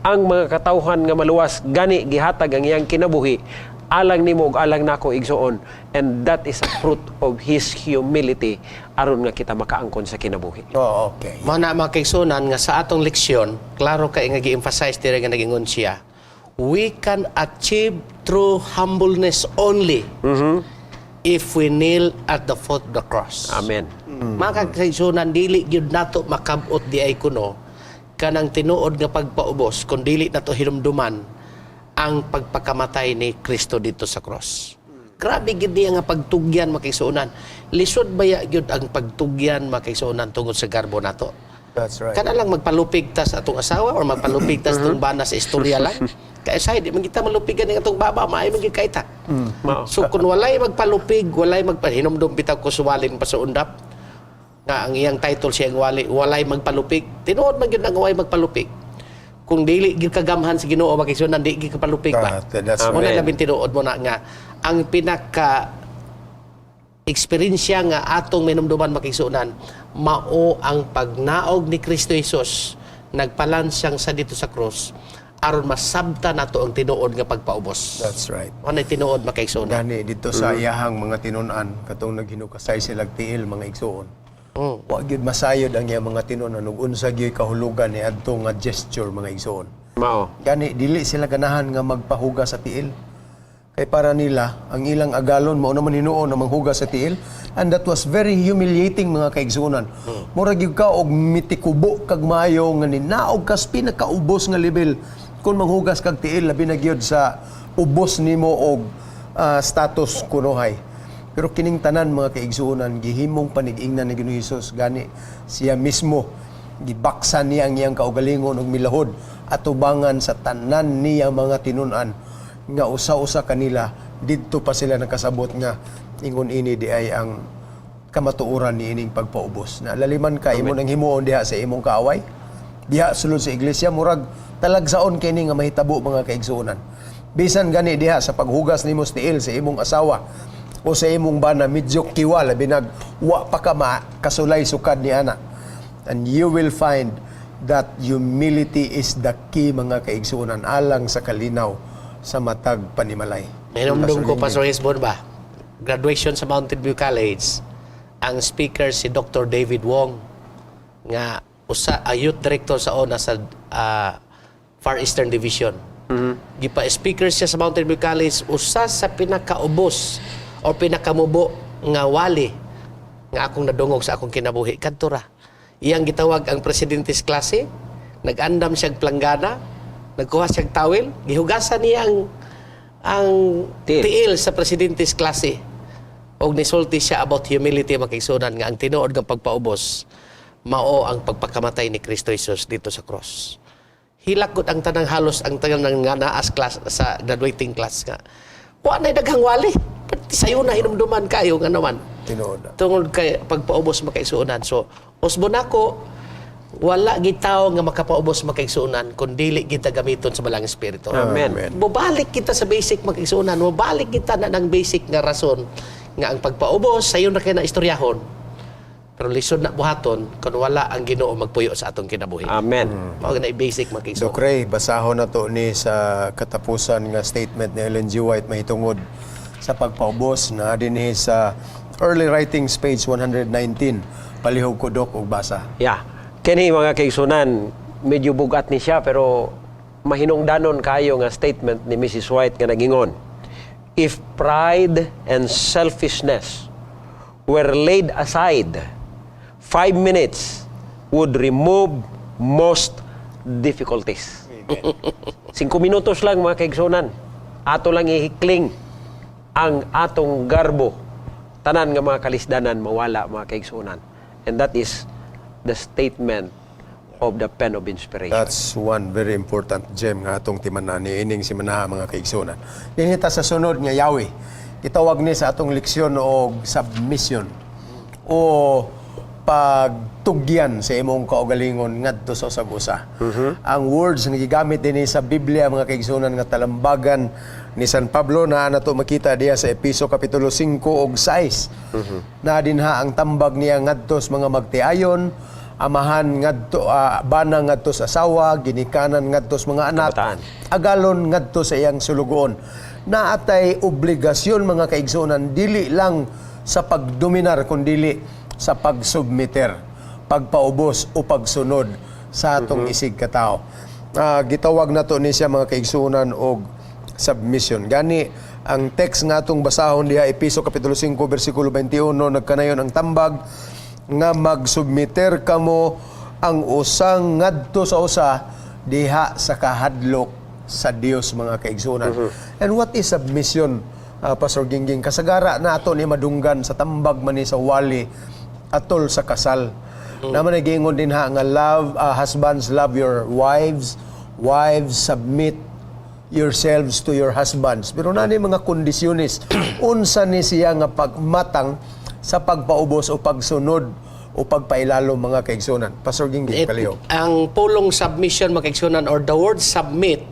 Speaker 3: ang mga katawhan nga maluwas gani gihatag ang iyang kinabuhi alang nimo ug alang nako igsuon, and that is a fruit of his humility aron nga kita makaangkon sa kinabuhi.
Speaker 1: Oh, okay.
Speaker 2: Mao na mga kaigsunan nga sa atong leksyon, klaro kay nga gi-emphasize diri nga nagingon siya. We can achieve true humbleness only if we kneel at the foot of the cross.
Speaker 3: Amen.
Speaker 2: Mga kaigsunan, dili gyud nato makabot di ay kuno kanang tinuod nga pagpaubos kun dili nato hinumduman ang pagpakamatay ni Kristo dito sa cross. Grabe gid niya nga pagtugyan mga kaigsunan. Lisod baya gyud ang pagtugyan mga kaigsunan tungod sa garbo nato.
Speaker 1: That's right.
Speaker 2: Kana lang magpalupig ta sa atong asawa or magpalupig ta sa atong bana sa istorya lang. Kaya say di man kita malupigan ng atong baba, maay man gyud kaita.
Speaker 3: Mao.
Speaker 2: So kung walay magpalupig, walay magpahinumdum bitaw ko suwalin pa sa undap nga ang iyang title siya walay magpalupig. Tinuod man gyud ang walay magpalupig. Kung dili gyud kagamhan sa Ginoo makisunan di gyud kapalupig ba.
Speaker 1: That's
Speaker 2: Mo
Speaker 1: right.
Speaker 2: na labing tinuod mo na nga ang pinaka eksperyensya nga atong minumduman makisunan mao ang pagnaog ni Kristo Jesus nagpalan siyang sa dito sa cross aron masabta nato ang tinuod nga pagpaubos.
Speaker 1: That's right.
Speaker 2: Ano tinuod makaigsuon?
Speaker 1: Gani dito sa iyahang mga tinun-an katong naghinukasay silag tiil mga igsuon. Wa gyud masayod ang iyang mga tinun-an ug unsa gyud kahulugan ni adto nga gesture mga igsuon.
Speaker 3: Mao.
Speaker 1: Gani dili sila ganahan nga magpahuga sa tiil. Kay para nila, ang ilang agalon mao naman hinuon na manghugas sa tiil, and that was very humiliating mga kaigsuonan. Murag gyud ka og mitikubo kag maayo nga ninaog kas pinakaubos nga level kung manghugas kag tiil labi na gyud sa ubos nimo og status kunohay. Pero kining tanan mga kaigsuonan gihimong panig-ingnan ni Ginoong Hesus gani siya mismo gibaksan niya ang iyang kaugalingon og milahod at tubangan sa tanan niya mga tinun-an nga usa-usa kanila didto pa sila nakasabot nga ingon ini di ay ang kamatuoran ni ining pagpaubos. Na laliman ka imo nang himuon diha sa imong kaaway, diha sulod sa iglesia murag talagsaon kini nga mahitabo mga kaigsuonan. Bisan gani diha sa paghugas nimo sa tiil sa imong asawa o sa imong bana medyo kiwa labi nag wa pa ka kasulay sukad ni ana. And you will find that humility is the key mga kaigsuonan alang sa kalinaw sa matag panimalay.
Speaker 2: Minumdum ko, Pastor Hesbon ba? Graduation sa Mountain View College, ang speaker si Dr. David Wong, nga youth director sa ONA sa Far Eastern Division. Gipa-speaker siya sa Mountain View College, usa sa pinakaubos o pinakamubo nga wali nga akong nadungog sa akong kinabuhi. Kadtura. Iyang gitawag ang presidentes klase, nag-andam siyang planggana, nagkuha siyang tawil, gihugasan niya ang tiil sa presidentes klase. Og nisulti siya about humility makigsunan nga ang tinuod ng pagpaubos mao ang pagpakamatay ni Kristo Jesus dito sa cross. Hilakot ang tanang halos ang tanang nga naas class sa graduating class nga. Wa na daghang wali. Pati sayo na hinumduman kayo nga naman.
Speaker 1: Tinuod.
Speaker 2: Tungod kay pagpaubos makaigsunan. So usbon ako wala gitaw nga makapaubos makaigsunan kun dili kita gamiton sa balang espiritu.
Speaker 3: Amen.
Speaker 2: Mubalik kita sa basic makaigsunan, mubalik kita na ng basic nga rason nga ang pagpaubos sayo na kay na istoryahon. Pero lisod na buhaton kung wala ang Ginoo magpuyo sa atong kinabuhi.
Speaker 3: Amen.
Speaker 2: Mao na basic makaigsunan.
Speaker 1: Doc Ray, basahon na to ni sa katapusan nga statement ni Ellen G. White mahitungod sa pagpaubos na dinhi sa early writings page 119. Palihog ko Doc og basa.
Speaker 3: Yeah. Kini mga kaigsunan, medyo bugat ni siya pero mahinungdanon kayo nga statement ni Mrs. White nga nagingon. If pride and selfishness were laid aside, 5 minutes would remove most difficulties. 5 minutos lang mga kaigsunan. Ato lang ihikling ang atong garbo. Tanan nga mga kalisdanan mawala mga kaigsunan. And that is the statement of the pen of inspiration.
Speaker 1: That's one very important gem nga atong timanan ni ining si manaha mga kaigsunan. Dinhita sa sunod nga yawi. Itawag ni sa atong leksyon og submission o pagtugyan sa imong kaugalingon ngadto sa usag-usa. Ang words nga gigamit dinhi sa Biblia mga kaigsunan nga talambagan ni San Pablo na nato makita diha sa Episo kapitulo 5 ug 6. Na dinha ang tambag niya ngadto sa mga magtiayon, amahan ngadto bana ngadto sa asawa, ginikanan ngadto sa mga anak,
Speaker 3: Kabataan.
Speaker 1: agalon ngadto sa iyang sulugoon. Naatay obligasyon mga kaigsunan dili lang sa pagdominar kundi sa pagsubmiter, pagpaubos o pagsunod sa atong isig katao. Gitawag nato ni siya mga kaigsunan og submission. Gani ang text nga atong basahon diha Episo kapitulo 5 bersikulo 21 nagkanayon ang tambag nga magsubmiter kamo ang usang ngadto sa usa diha sa kahadlok sa Dios mga kaigsunan. And what is submission, Pastor Gingging? Kasagara na ato ni madunggan sa tambag man ni sa wali atol sa kasal. Naman nagingon din ha nga husbands love your wives, wives submit yourselves to your husbands. Pero nani mga kondisyones unsa ni siya nga pagmatang sa pagpaubos o pagsunod o pagpailalo mga kaigsunan. Pastor Gingging, kaliho.
Speaker 2: Ang pulong submission mga kaigsunan or the word submit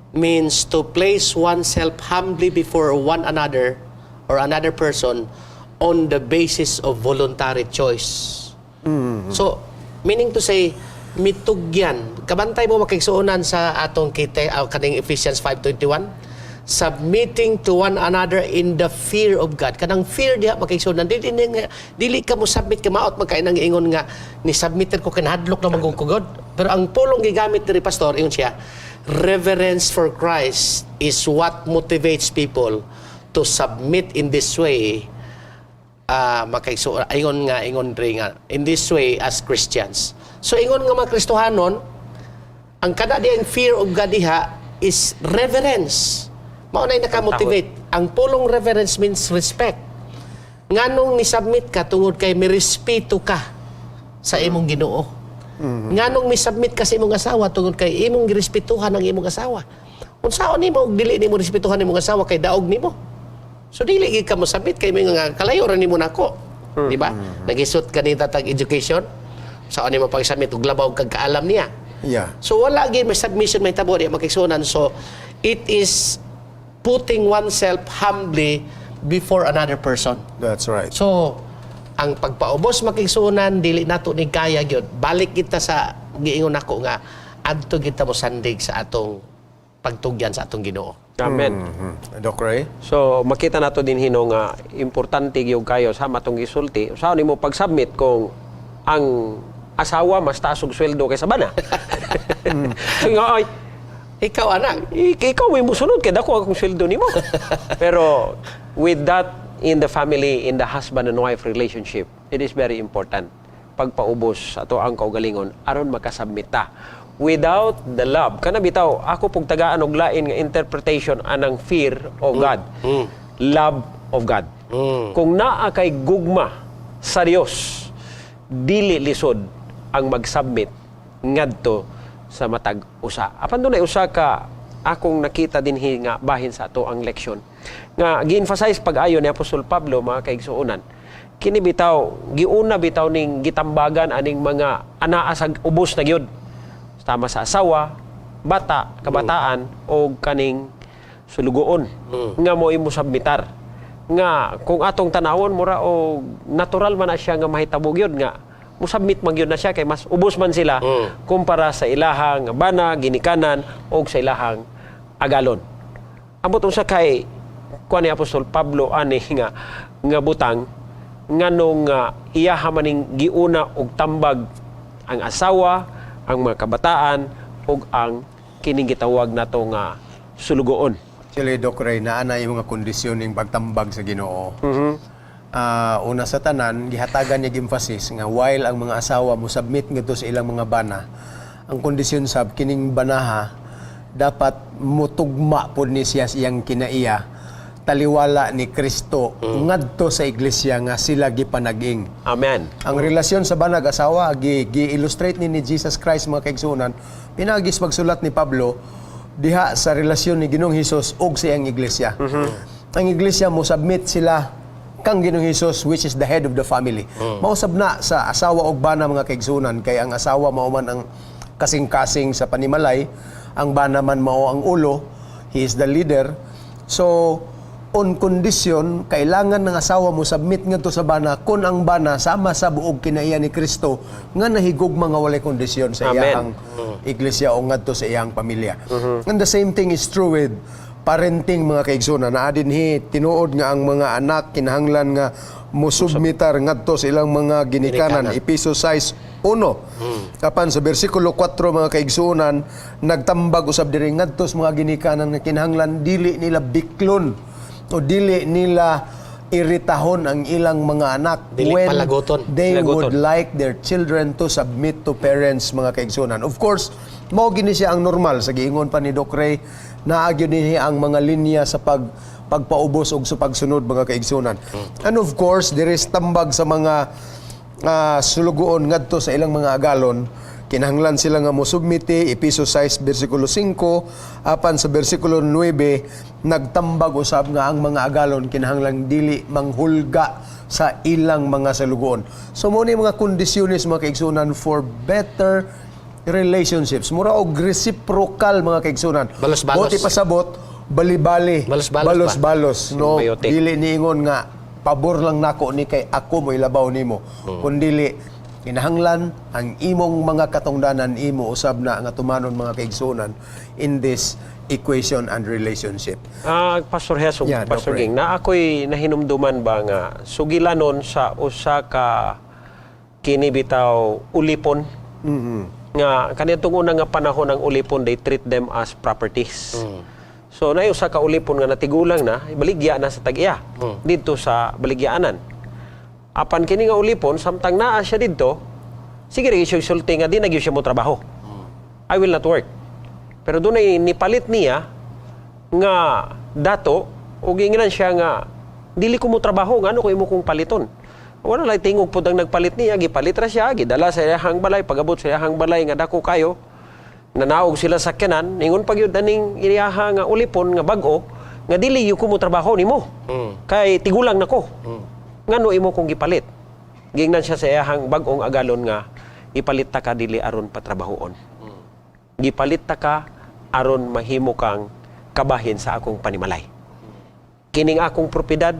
Speaker 2: means to place oneself humbly before one another or another person on the basis of voluntary choice. So, meaning to say, mitugyan. Kabantay mo makigsuunan sa atong kaning Ephesians 5:21, submitting to one another in the fear of God. Kanang fear diha makigsuunan. Dili ka mo submit ka maot magkainang ingon nga ni submitter ko kinahadlok na magungkugod. Pero ang pulong gigamit ni pastor ingon siya reverence for Christ is what motivates people to submit in this way. Ingon rin nga, in this way as Christians. So ingon nga mga Kristohanon, ang kada diyan fear of God diha is reverence. Mao nay naka-motivate. Ang pulong reverence means respect. Nganong ni-submit ka tungod kay may respeto ka sa imong Ginoo. Nganong mi-submit ka sa imong asawa tungod kay imong girespetuhan ang imong asawa. Unsaon nimo ug dili nimo respetuhan imong asawa kay daog nimo. So dili gid ka mo submit kay mga kalayo ra nimo nako. Di ba? Nagisot ka ni tatag education. Saan nimo pag-submit ug labaw kag kaalam niya.
Speaker 1: Yeah.
Speaker 2: So wala gid may submission may tabo diya makigsunan. So it is putting oneself humbly before another person.
Speaker 1: That's right.
Speaker 2: So ang pagpaubos makigsunan dili nato ni kaya gyud. Balik kita sa giingon nako nga adto kita mo sandig sa atong pagtugyan sa atong Ginoo.
Speaker 3: Amen.
Speaker 1: Doc Ray?
Speaker 3: So makita nato din hino nga importante gyud kayo sa matong gisulti. Usaon nimo pag-submit kung ang asawa mas taas og sweldo kaysa bana. So nga ay
Speaker 2: Ikaw anak,
Speaker 3: ikaw may musunod kay dako akong sweldo nimo. Pero with that in the family, in the husband and wife relationship, it is very important pagpaubos ato ang kaugalingon aron makasubmit ta. Without the love, kana bitaw ako pug tagaan og lain nga interpretation anang fear of God. Love of God. Kung naa kay gugma sa Dios, dili lisod ang mag-submit ngadto sa matag usa. Apan dunay usa ka akong nakita dinhi nga bahin sa ato ang leksyon nga gi-emphasize pag-ayo ni Apostol Pablo mga kaigsuonan. Kini bitaw giuna bitaw ning gitambagan aning mga anaa sa ubos na gyud. Tama sa asawa, bata, kabataan o kaning sulugoon nga mo imo submitar. Nga kung atong tanawon mura o natural man na siya nga mahitabo gyud nga musubmit man gyud na siya kay mas ubos man sila kumpara sa ilahang bana, ginikanan o sa ilahang agalon. Ambot unsa kay kuan ni Apostol Pablo ani nga butang nganong iyaha maning giuna og tambag ang asawa, ang mga kabataan ug ang kining gitawag nato nga sulugoon.
Speaker 1: Actually, Doc Ray, naana yung mga kondisyon ng pagtambag sa Ginoo. Una sa tanan, gihatagan niya emphasis nga while ang mga asawa mo submit ngadto sa ilang mga bana, ang kondisyon sab kining banaha dapat mutugma pod ni siya siyang kinaiya taliwala ni Kristo ngadto sa iglesia nga sila gipanag-ing.
Speaker 3: Amen.
Speaker 1: Ang relasyon sa banag asawa gi-illustrate ni Jesus Christ mga kaigsunan, pinagis magsulat ni Pablo diha sa relasyon ni Ginoong Hesus ug sa iyang iglesia. Ang iglesia mo submit sila kang Ginoong Hesus which is the head of the family. Mausab na sa asawa ug bana mga kaigsunan kay ang asawa mao man ang kasing-kasing sa panimalay, ang bana man mao ang ulo, he is the leader. So on condition kailangan ng asawa mo submit ngadto sa bana kun ang bana sama sa buog kinaiya ni Kristo nga nahigugma nga walay kondisyon sa iyang iglesia o ngadto sa iyang pamilya. And the same thing is true with parenting mga kaigsunan. Naa dinhi tinuod nga ang mga anak kinahanglan nga musubmitar ngadto sa ilang mga ginikanan. Episo 6:1. Kapan sa bersikulo 4 mga kaigsunan nagtambag usab diri ngadto sa mga ginikanan nga kinahanglan dili nila biklon o dili nila iritahon ang ilang mga anak
Speaker 2: Dili
Speaker 1: when
Speaker 2: palaguton.
Speaker 1: they would like their children to submit to parents mga kaigsunan. Of course, mao gini siya ang normal sa giingon pa ni Doc Ray na agyo dinhi ang mga linya sa pagpaubos og sa pagsunod mga kaigsunan. And of course, there is tambag sa mga sulugoon ngadto sa ilang mga agalon. Kinahanglan sila nga mosubmiti, Episo 6, versikulo 5, apan sa versikulo 9, nagtambag usab nga ang mga agalon kinahanglan dili manghulga sa ilang mga salugoon. So mo ni mga kondisyones mga kaigsunan for better relationships. Mura og reciprocal mga kaigsunan.
Speaker 2: Balos-balos.
Speaker 1: Buti pasabot, bali-bali,
Speaker 2: Balos-balos ba?
Speaker 1: balos. No,
Speaker 3: Symbiotic.
Speaker 1: dili niingon nga pabor lang nako ni kay ako mo ilabaw nimo. Kundili kinahanglan ang imong mga katungdanan imo usab na nga tumanon mga kaigsunan in this equation and relationship.
Speaker 3: Pastor Heso,
Speaker 1: Yeah,
Speaker 3: Pastor
Speaker 1: Dr.
Speaker 3: Ging, na ako'y nahinumduman ba nga sugilanon sa usa ka kini bitaw ulipon nga kanitong unang nga panahon ng ulipon, they treat them as properties. So na usa ka ulipon nga natigulang na, baligya na sa tag-iya dito sa baligyaanan. Apan kini nga ulipon samtang naa siya didto, sige rin siya sulti nga di na gyud siya mo trabaho. I will not work. Pero doon ay nipalit niya nga dato o ginginan siya nga dili ko mo trabaho ngano ko imo kong paliton. Wala lay tingog pud ang nagpalit niya, gipalit ra siya, gidala sa iyahang balay, pagabot sa iyahang balay nga dako kayo. Nanaog sila sa kanan, ningon pa gyud aning iyaha nga ulipon nga bag-o nga dili yu ko mo trabaho nimo. Kay tigulang nako. Ngano imo kong gipalit? Gingnan siya sa iyahang bag-ong agalon nga ipalit ta ka dili aron patrabahoon. Gipalit ta ka aron mahimo kang kabahin sa akong panimalay. Kining akong propiedad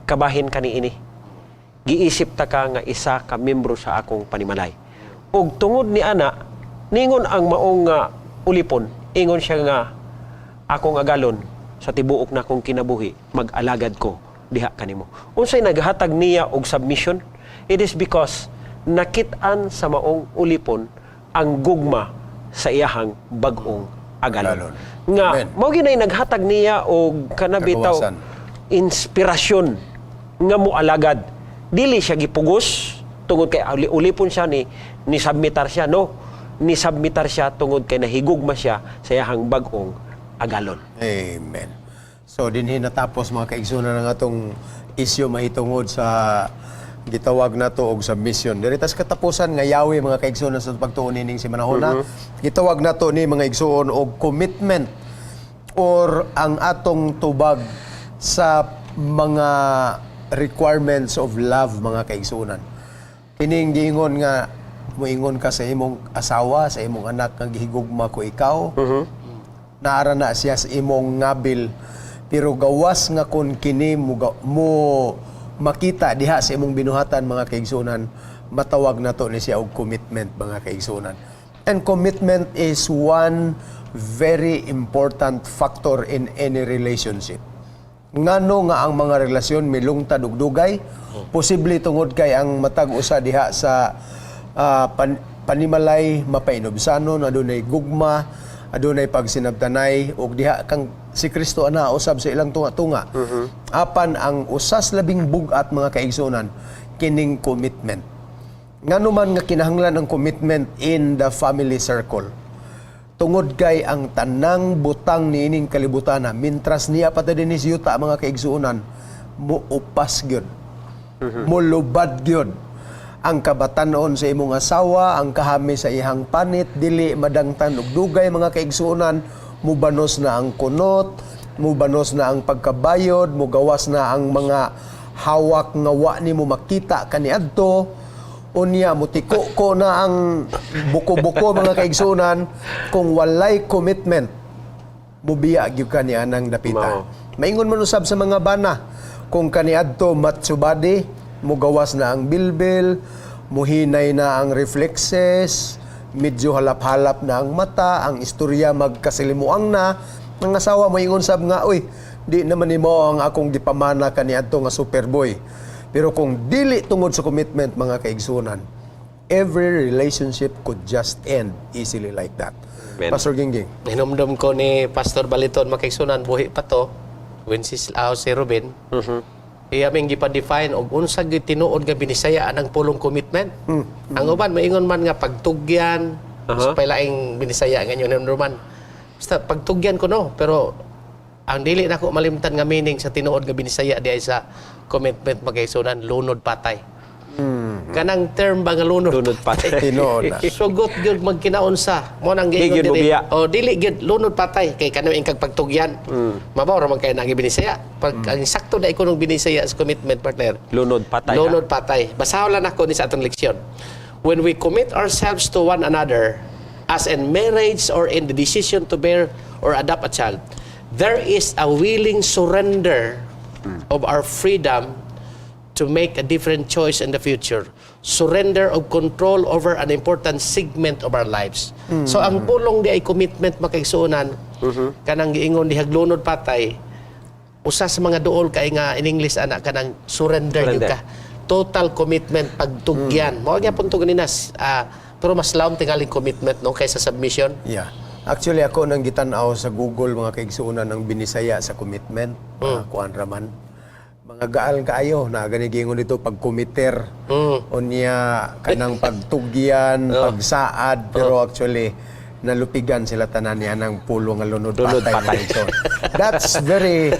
Speaker 3: kabahin kaniini. Giisip ta ka nga isa ka membro sa akong panimalay. Ug tungod ni ana, ningon ang maong ulipon, ingon siya nga akong agalon sa tibuok na akong kinabuhi, mag-alagad ko diha kanimo. Unsay naghatag niya og submission? It is because nakit-an sa maong ulipon ang gugma sa iyahang bag-ong agalon. Nga
Speaker 1: Amen.
Speaker 3: mao ginay naghatag niya og kanabitaw
Speaker 1: Kagawasan.
Speaker 3: inspirasyon nga moalagad. Dili siya gipugos tungod kay ulipon siya ni submitar siya, no, ni submitar siya tungod kay nahigugma siya sa iyahang bag-ong agalon.
Speaker 1: Amen. So dinhi natapos mga kaigsunan ng atong isyu mahitungod sa gitawag nato og submission. Diri tas katapusan nga yawi mga kaigsunan sa pagtuon ning si manahona. Gitawag nato ni mga igsuon og commitment or ang atong tubag sa mga requirements of love mga kaigsunan. Kining giingon nga moingon ka sa imong asawa, sa imong anak nga gihigugma ko ikaw. Naara na siya sa imong ngabil pero gawas nga kun kini mo makita diha sa imong binuhatan mga kaigsunan, matawag nato ni siya og commitment mga kaigsunan. And commitment is one very important factor in any relationship. Ngano nga ang mga relasyon milungtad ug dugay, posible tungod kay ang matag usa diha sa panimalay mapainobsanon, adunay gugma, adunay pagsinabtanay ug diha kang si Kristo ana usab sa ilang tunga-tunga. Apan ang usas labing bugat mga kaigsunan kining commitment. Ngano man nga kinahanglan ang commitment in the family circle. Tungod kay ang tanang butang niining kalibutan na mintras niya pata dinis yuta mga kaigsuonan mo upas gyud. Mo lubad gyud ang kabatanon sa imong asawa, ang kahami sa ihang panit, dili madangtan og dugay mga kaigsuonan, mubanos na ang kunot, mubanos na ang pagkabayod, mugawas na ang mga hawak nga wa nimo makita kaniadto. Unya mutiko ko na ang buko-buko mga kaigsunan kung walay commitment mubiya gyud kani anang dapita. Maingon man usab sa mga bana kung kaniadto matsubadi mugawas na ang bilbil, muhinay na ang reflexes, medyo halap-halap na ang mata, ang istorya magkasilimuang na, ang asawa moingon sab nga, uy, di naman nimo ang akong gipamana kaniadto nga superboy. Pero kung dili tungod sa commitment mga kaigsunan, every relationship could just end easily like that.
Speaker 3: Amen.
Speaker 1: Pastor Gingging.
Speaker 2: Hinumdum ko ni Pastor Baliton makigsunan buhi pa to when si Ruben. Iyaming gipa-define og unsa gyud tinuod nga binisayaan ang pulong commitment. Ang uban maingon man nga pagtugyan, sa pailaing binisaya nga yun man. Basta pagtugyan ko no, pero ang dili nako malimtan nga meaning sa tinuod nga binisaya di ay sa commitment magkaigsunan lunod patay. Kanang term ba nga lunod
Speaker 3: patay.
Speaker 1: Tinuod na.
Speaker 2: Sugot gyud magkinaunsa mo nang
Speaker 3: Di gyud
Speaker 2: giingon diri.
Speaker 3: mubiya.
Speaker 2: O dili gyud lunod patay kay kanang ingkag pagtugyan. Mabaw ra man kay nang binisaya. Pag ang sakto na iko nung binisaya sa commitment partner.
Speaker 3: Lunod patay.
Speaker 2: Lunod patay. Basaho lang ako ni sa atong leksyon. When we commit ourselves to one another as in marriage or in the decision to bear or adopt a child, there is a willing surrender of our freedom to make a different choice in the future. Surrender of control over an important segment of our lives. So ang pulong di ay commitment makaigsuonan, kanang giingon di haglunod patay, usa sa mga duol kay nga in English ana kanang surrender. Yun ka. Total commitment pagtugyan. Mao gyapon to ganinas Pero mas laom tingaling commitment no kaysa submission.
Speaker 1: Yeah. Actually, ako nang gitanaw sa Google mga kaigsuonan ng binisaya sa commitment. Kuan raman. Mga gaal kaayo na ganigingon dito pag-committer. O niya kanang pagtugyan, pagsaad. Pero actually, nalupigan sila tanan niya ng pulo nga lunod patay. So, that's very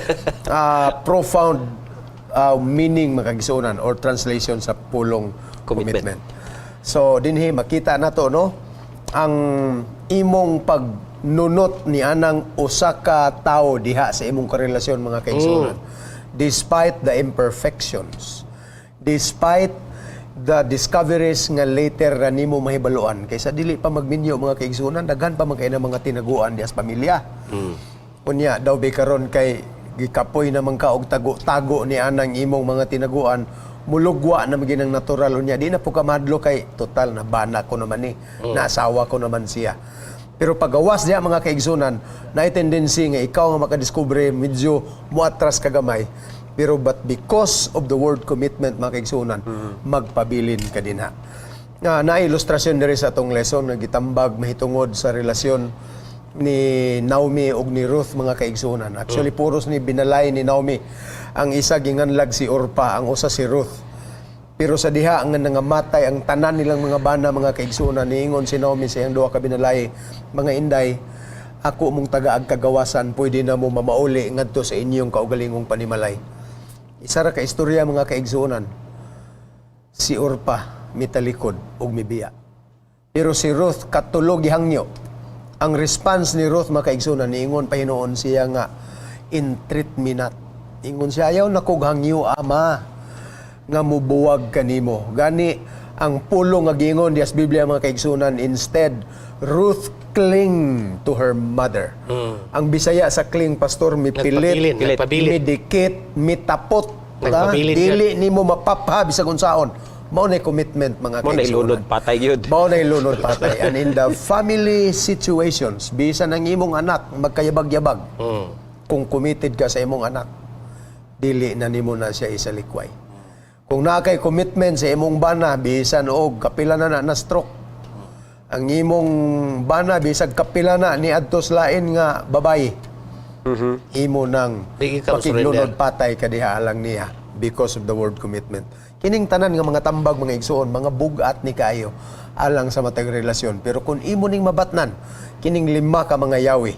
Speaker 1: profound meaning mga kaigsuonan or translation sa pulong commitment. So, dinhi makita na to, no? Ang imong pagnunot ni anang usa ka tawo diha sa imong karelasyon mga kaigsuonan. Despite the imperfections, despite the discoveries nga later na nimo mahibaluan, kaysa dili pa magminyo mga kaigsuonan, daghan pa man kay na mga tinaguan dias pamilya. Unya daw bi karon kay gikapoy naman ka og tago-tago ni anang imong mga tinaguan, mulugwa na maginang natural unya, di na po ka madlo kay total na bana ko naman ni, naasawa ko naman siya. Pero pagawas diya mga kaigsunan, na tendency nga ikaw nga makadiskubre medyo muatras ka gamay. Pero but because of the word commitment mga kaigsunan, magpabilin ka din ha. Na-ilustrasyon diri sa atong lesson nga gitambag mahitungod sa relasyon ni Naomi ug ni Ruth mga kaigsunan. Actually puros ni binalay ni Naomi. Ang isa ginganlag si Orpa, ang usa si Ruth. Pero sa diha nga nangamatay ang tanan nilang mga bana mga kaigsunan, niingon si Naomi sa iyang duha ka binalay, mga inday, ako mong tagaag kagawasan, pwede na mo mamauli ngadto sa inyong kaugalingong panimalay. Isa ra ka istorya mga kaigsunan. Si Orpa mitalikod ug mibiya. Pero si Ruth katulog gihangyo. Ang response ni Ruth mga kaigsunan, niingon pa hinuon siya nga entreat me not. Ingon siya, ayaw na kog hangyo ama nga mubuwag kanimo. Gani ang pulong nga gingon dias Biblia mga kaigsunan, instead Ruth cling to her mother. Ang Bisaya sa cling, pastor, mipilit,
Speaker 2: Nagpabilin.
Speaker 1: midikit, mitapot.
Speaker 2: Nagpabilin
Speaker 1: Dili nimo mapapha bisag unsaon. Mao na commitment mga
Speaker 3: Mo na
Speaker 1: kaigsunan.
Speaker 3: ilunod patay gyud.
Speaker 1: Mao na ilunod patay. And in the family situations, bisan ang imong anak magkayabag-yabag, kung committed ka sa imong anak, dili na nimo na siya isalikway. Kung nakay commitment sa imong bana, bisan og kapila na na-stroke. Ang imong bana, bisag kapila na ni adtos lain nga babae. Imo nang
Speaker 2: Di ka
Speaker 1: pakiglunod patay kadiha alang niya because of the word commitment. Kining tanan nga mga tambag, mga igsuon, mga bugat ni kayo alang sa matag relasyon. Pero kung imo ning mabatnan, kining 5 ka mga yawi,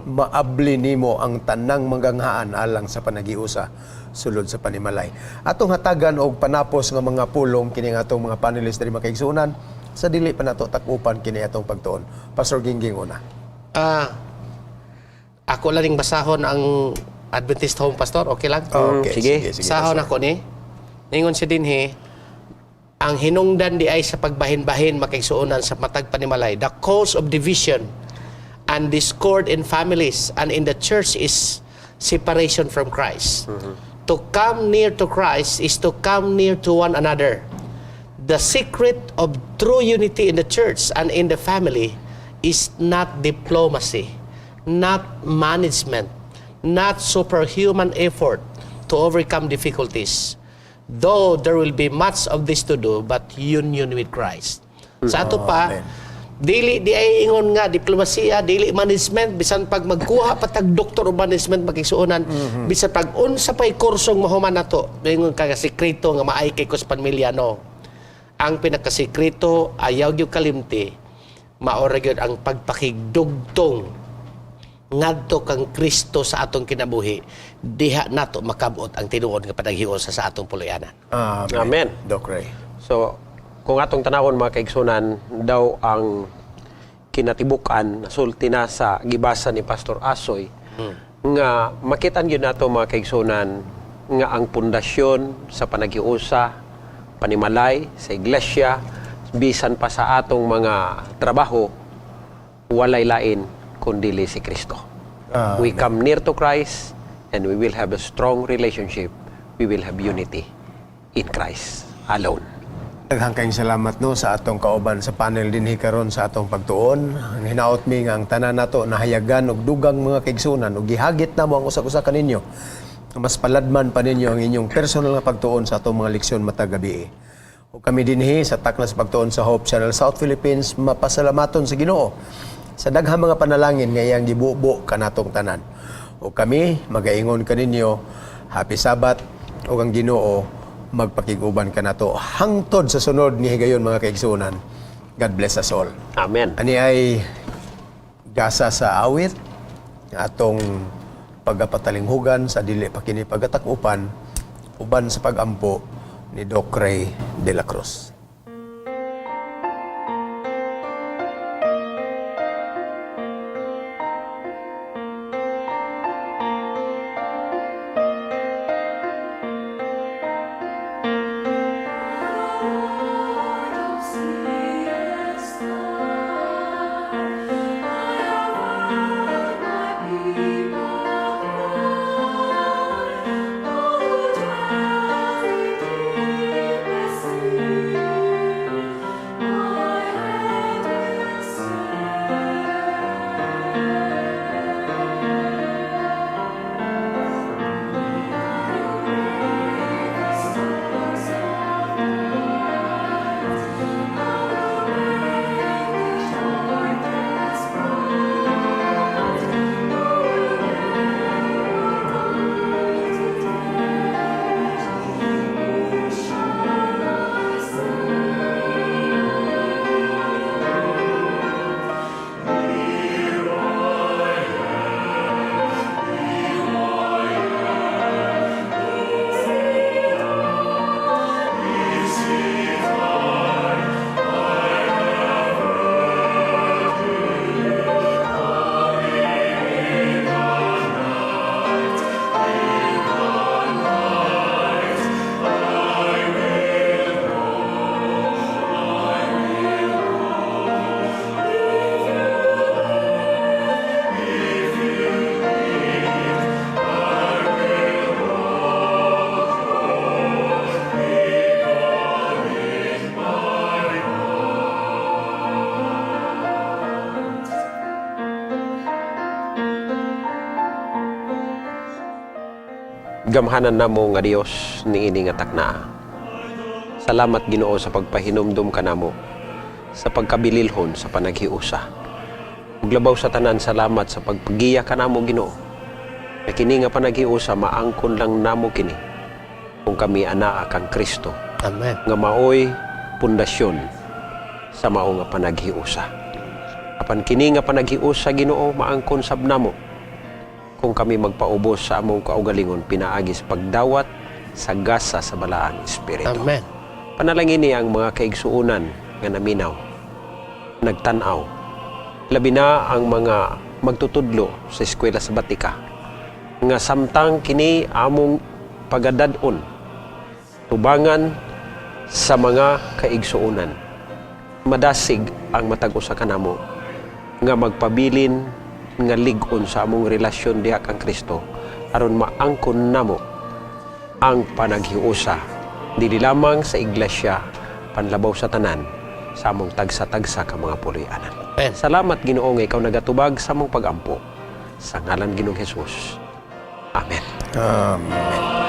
Speaker 1: maabli nimo ang tanang manganghaan alang sa panagiusa sulod sa panimalay. Atong hatagan og panapos nga mga pulong kining atong mga panelists diri makaigsunan sa dili pa nato takupan kini atong pagtuon. Pastor Gingging una.
Speaker 2: Ako lang basahon ang Adventist Home Pastor, okay lang?
Speaker 1: Okay,
Speaker 3: sige.
Speaker 2: Sahon
Speaker 1: Pastor.
Speaker 2: ako ni. Ningon si dinhi, ang hinungdan di ay sa pagbahin-bahin makaigsuonan sa matag panimalay. The cause of division and discord in families and in the church is separation from Christ. To come near to Christ is to come near to one another. The secret of true unity in the church and in the family is not diplomacy, not management, not superhuman effort to overcome difficulties. Though there will be much of this to do, but union with Christ. Sa ato pa,
Speaker 1: Amen.
Speaker 2: dili di ay ingon nga diplomasiya, dili management, bisan pag magkuha patag doktor o management makisuunan, bisan pag unsa pay kursong mahuman nato, ingon ka sikreto nga maay kay kus pamilya no. Ang pinakasikreto ayaw gyud kalimti, maora gyud ang pagpakigdugtong ngadto kang Kristo sa atong kinabuhi, diha nato makabot ang tinuod nga panaghiusa sa atong puluyanan.
Speaker 3: Amen.
Speaker 1: Doc Ray.
Speaker 3: So, kung atong tanawon mga kaigsunan, daw ang kinatibukan sulti na sa gibasa ni Pastor Asoy nga makitaan gyud nato mga kaigsunan nga ang pundasyon sa panaghiusa, panimalay sa iglesia, bisan pa sa atong mga trabaho, walay lain kundili si Kristo. We come near to Christ and we will have a strong relationship. We will have unity in Christ alone.
Speaker 1: Daghang kayong salamat no sa atong kauban sa panel dinhi karon sa atong pagtuon. Ang hinaot mi nga ang tanan nato nahayagan og dugang mga kaigsunan ug gihagit namo ang usa-usa kaninyo. Mas paladman pa ninyo ang inyong personal nga pagtuon sa atong mga leksyon matag gabi. O kami dinhi sa takna sa pagtuon sa Hope Channel South Philippines, mapasalamaton sa Ginoo sa daghang mga panalangin nga iyang gibubo kanatong tanan. O kami magaingon kaninyo, Happy Sabat o ang Ginoo magpakiguban kanato hangtod sa sunod ni higayon mga kaigsunan. God bless us all.
Speaker 3: Amen.
Speaker 1: Ani ay gasa sa awit nga atong pagapatalinghugan sa dili pa kini pagatakupan uban sa pagampo ni Doc Ray de la Cruz.
Speaker 3: Gamhanan namo nga Dios niini nga takna. Salamat Ginoo sa pagpahinumdum kanamo sa pagkabililhon sa panaghiusa. Ug labaw sa tanan salamat sa pagpagiya kanamo Ginoo. Na kini nga panaghiusa maangkon lang namo kini kung kami anaa kang Kristo
Speaker 2: Amen.
Speaker 3: nga maoy pundasyon sa mao nga panaghiusa. Apan kini nga panaghiusa Ginoo maangkon sab namo kung kami magpaubos sa among kaugalingon pinaagi sa pagdawat sa gasa sa balaang espiritu.
Speaker 2: Amen.
Speaker 3: Panalangin niya ang mga kaigsuunan nga naminaw, nagtanaw, labi na ang mga magtutudlo sa eskwela sa Batika, nga samtang kini among pagadadon, tubangan sa mga kaigsuunan, madasig ang matag usa kanamo, nga magpabilin nga lig-on sa among relasyon diha kang Kristo aron maangkon namo ang panaghiusa dili lamang sa iglesia panlabaw sa tanan sa among tagsa-tagsa ka mga puloy-anan.
Speaker 2: Amen.
Speaker 3: Salamat Ginoo nga ikaw nagatubag sa among pagampo sa ngalan Ginoong Hesus. Amen.
Speaker 1: Amen.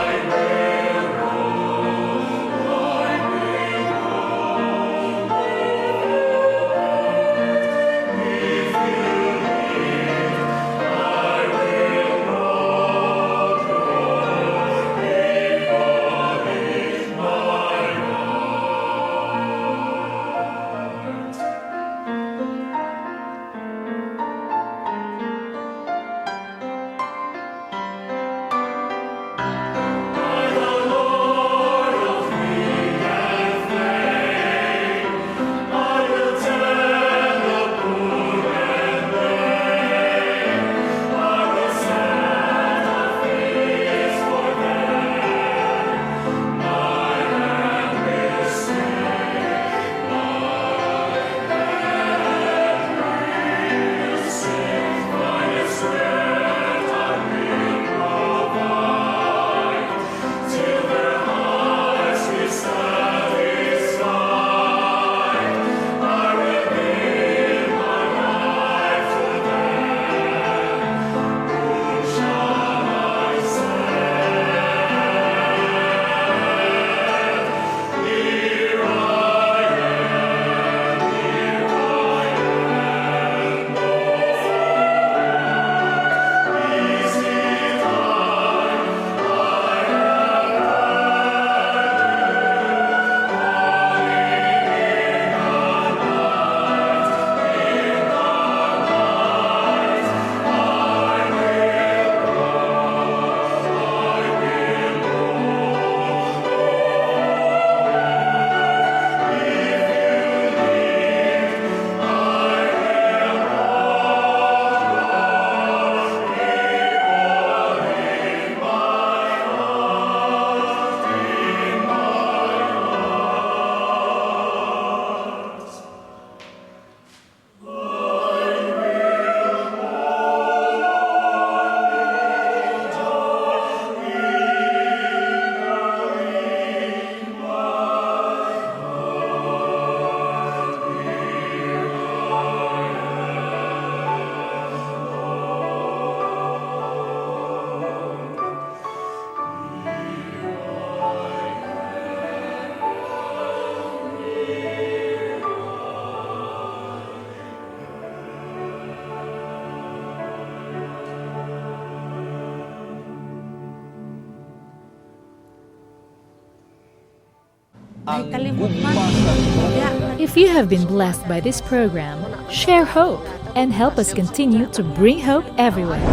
Speaker 5: If you have been blessed by this program, share hope and help us continue to bring hope everywhere.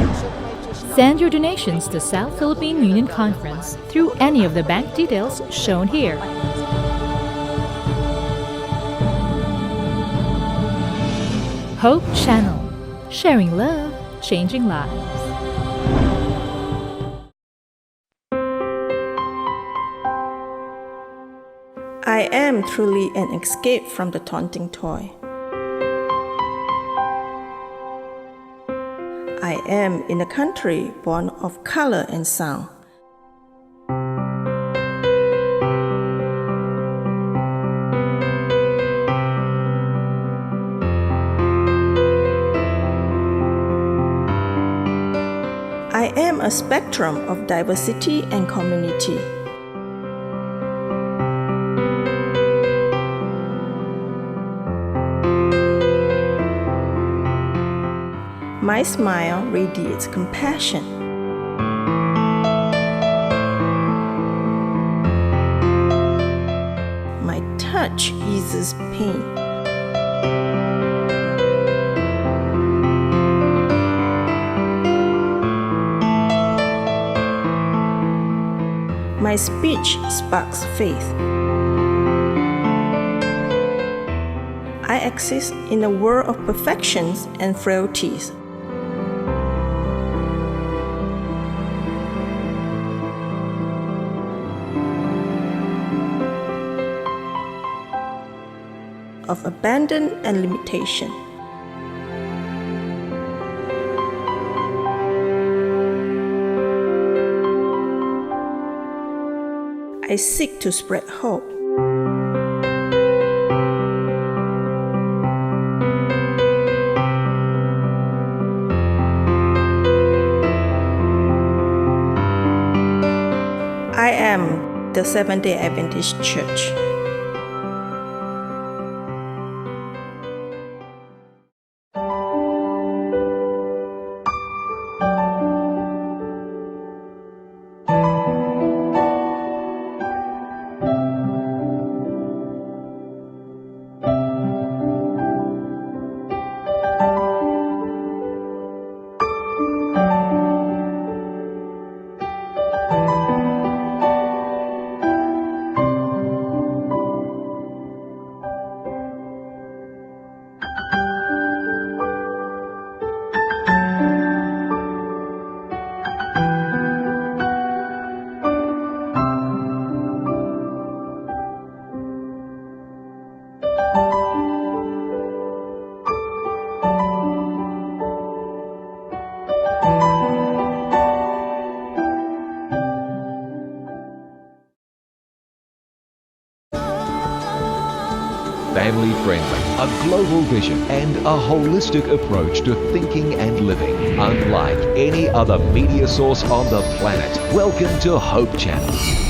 Speaker 5: Send your donations to South Philippine Union Conference through any of the bank details shown here. Hope Channel. Sharing love, changing lives.
Speaker 6: I am truly an escape from the taunting toy. I am in a country born of color and sound. I am a spectrum of diversity and community. My smile radiates compassion. My touch eases pain. My speech sparks faith. I exist in a world of perfections and frailties. Of abandon and limitation. I seek to spread hope. I am the Seventh-day Adventist Church.
Speaker 4: Family friendly, a global vision, and a holistic approach to thinking and living. Unlike any other media source on the planet. Welcome to Hope Channel.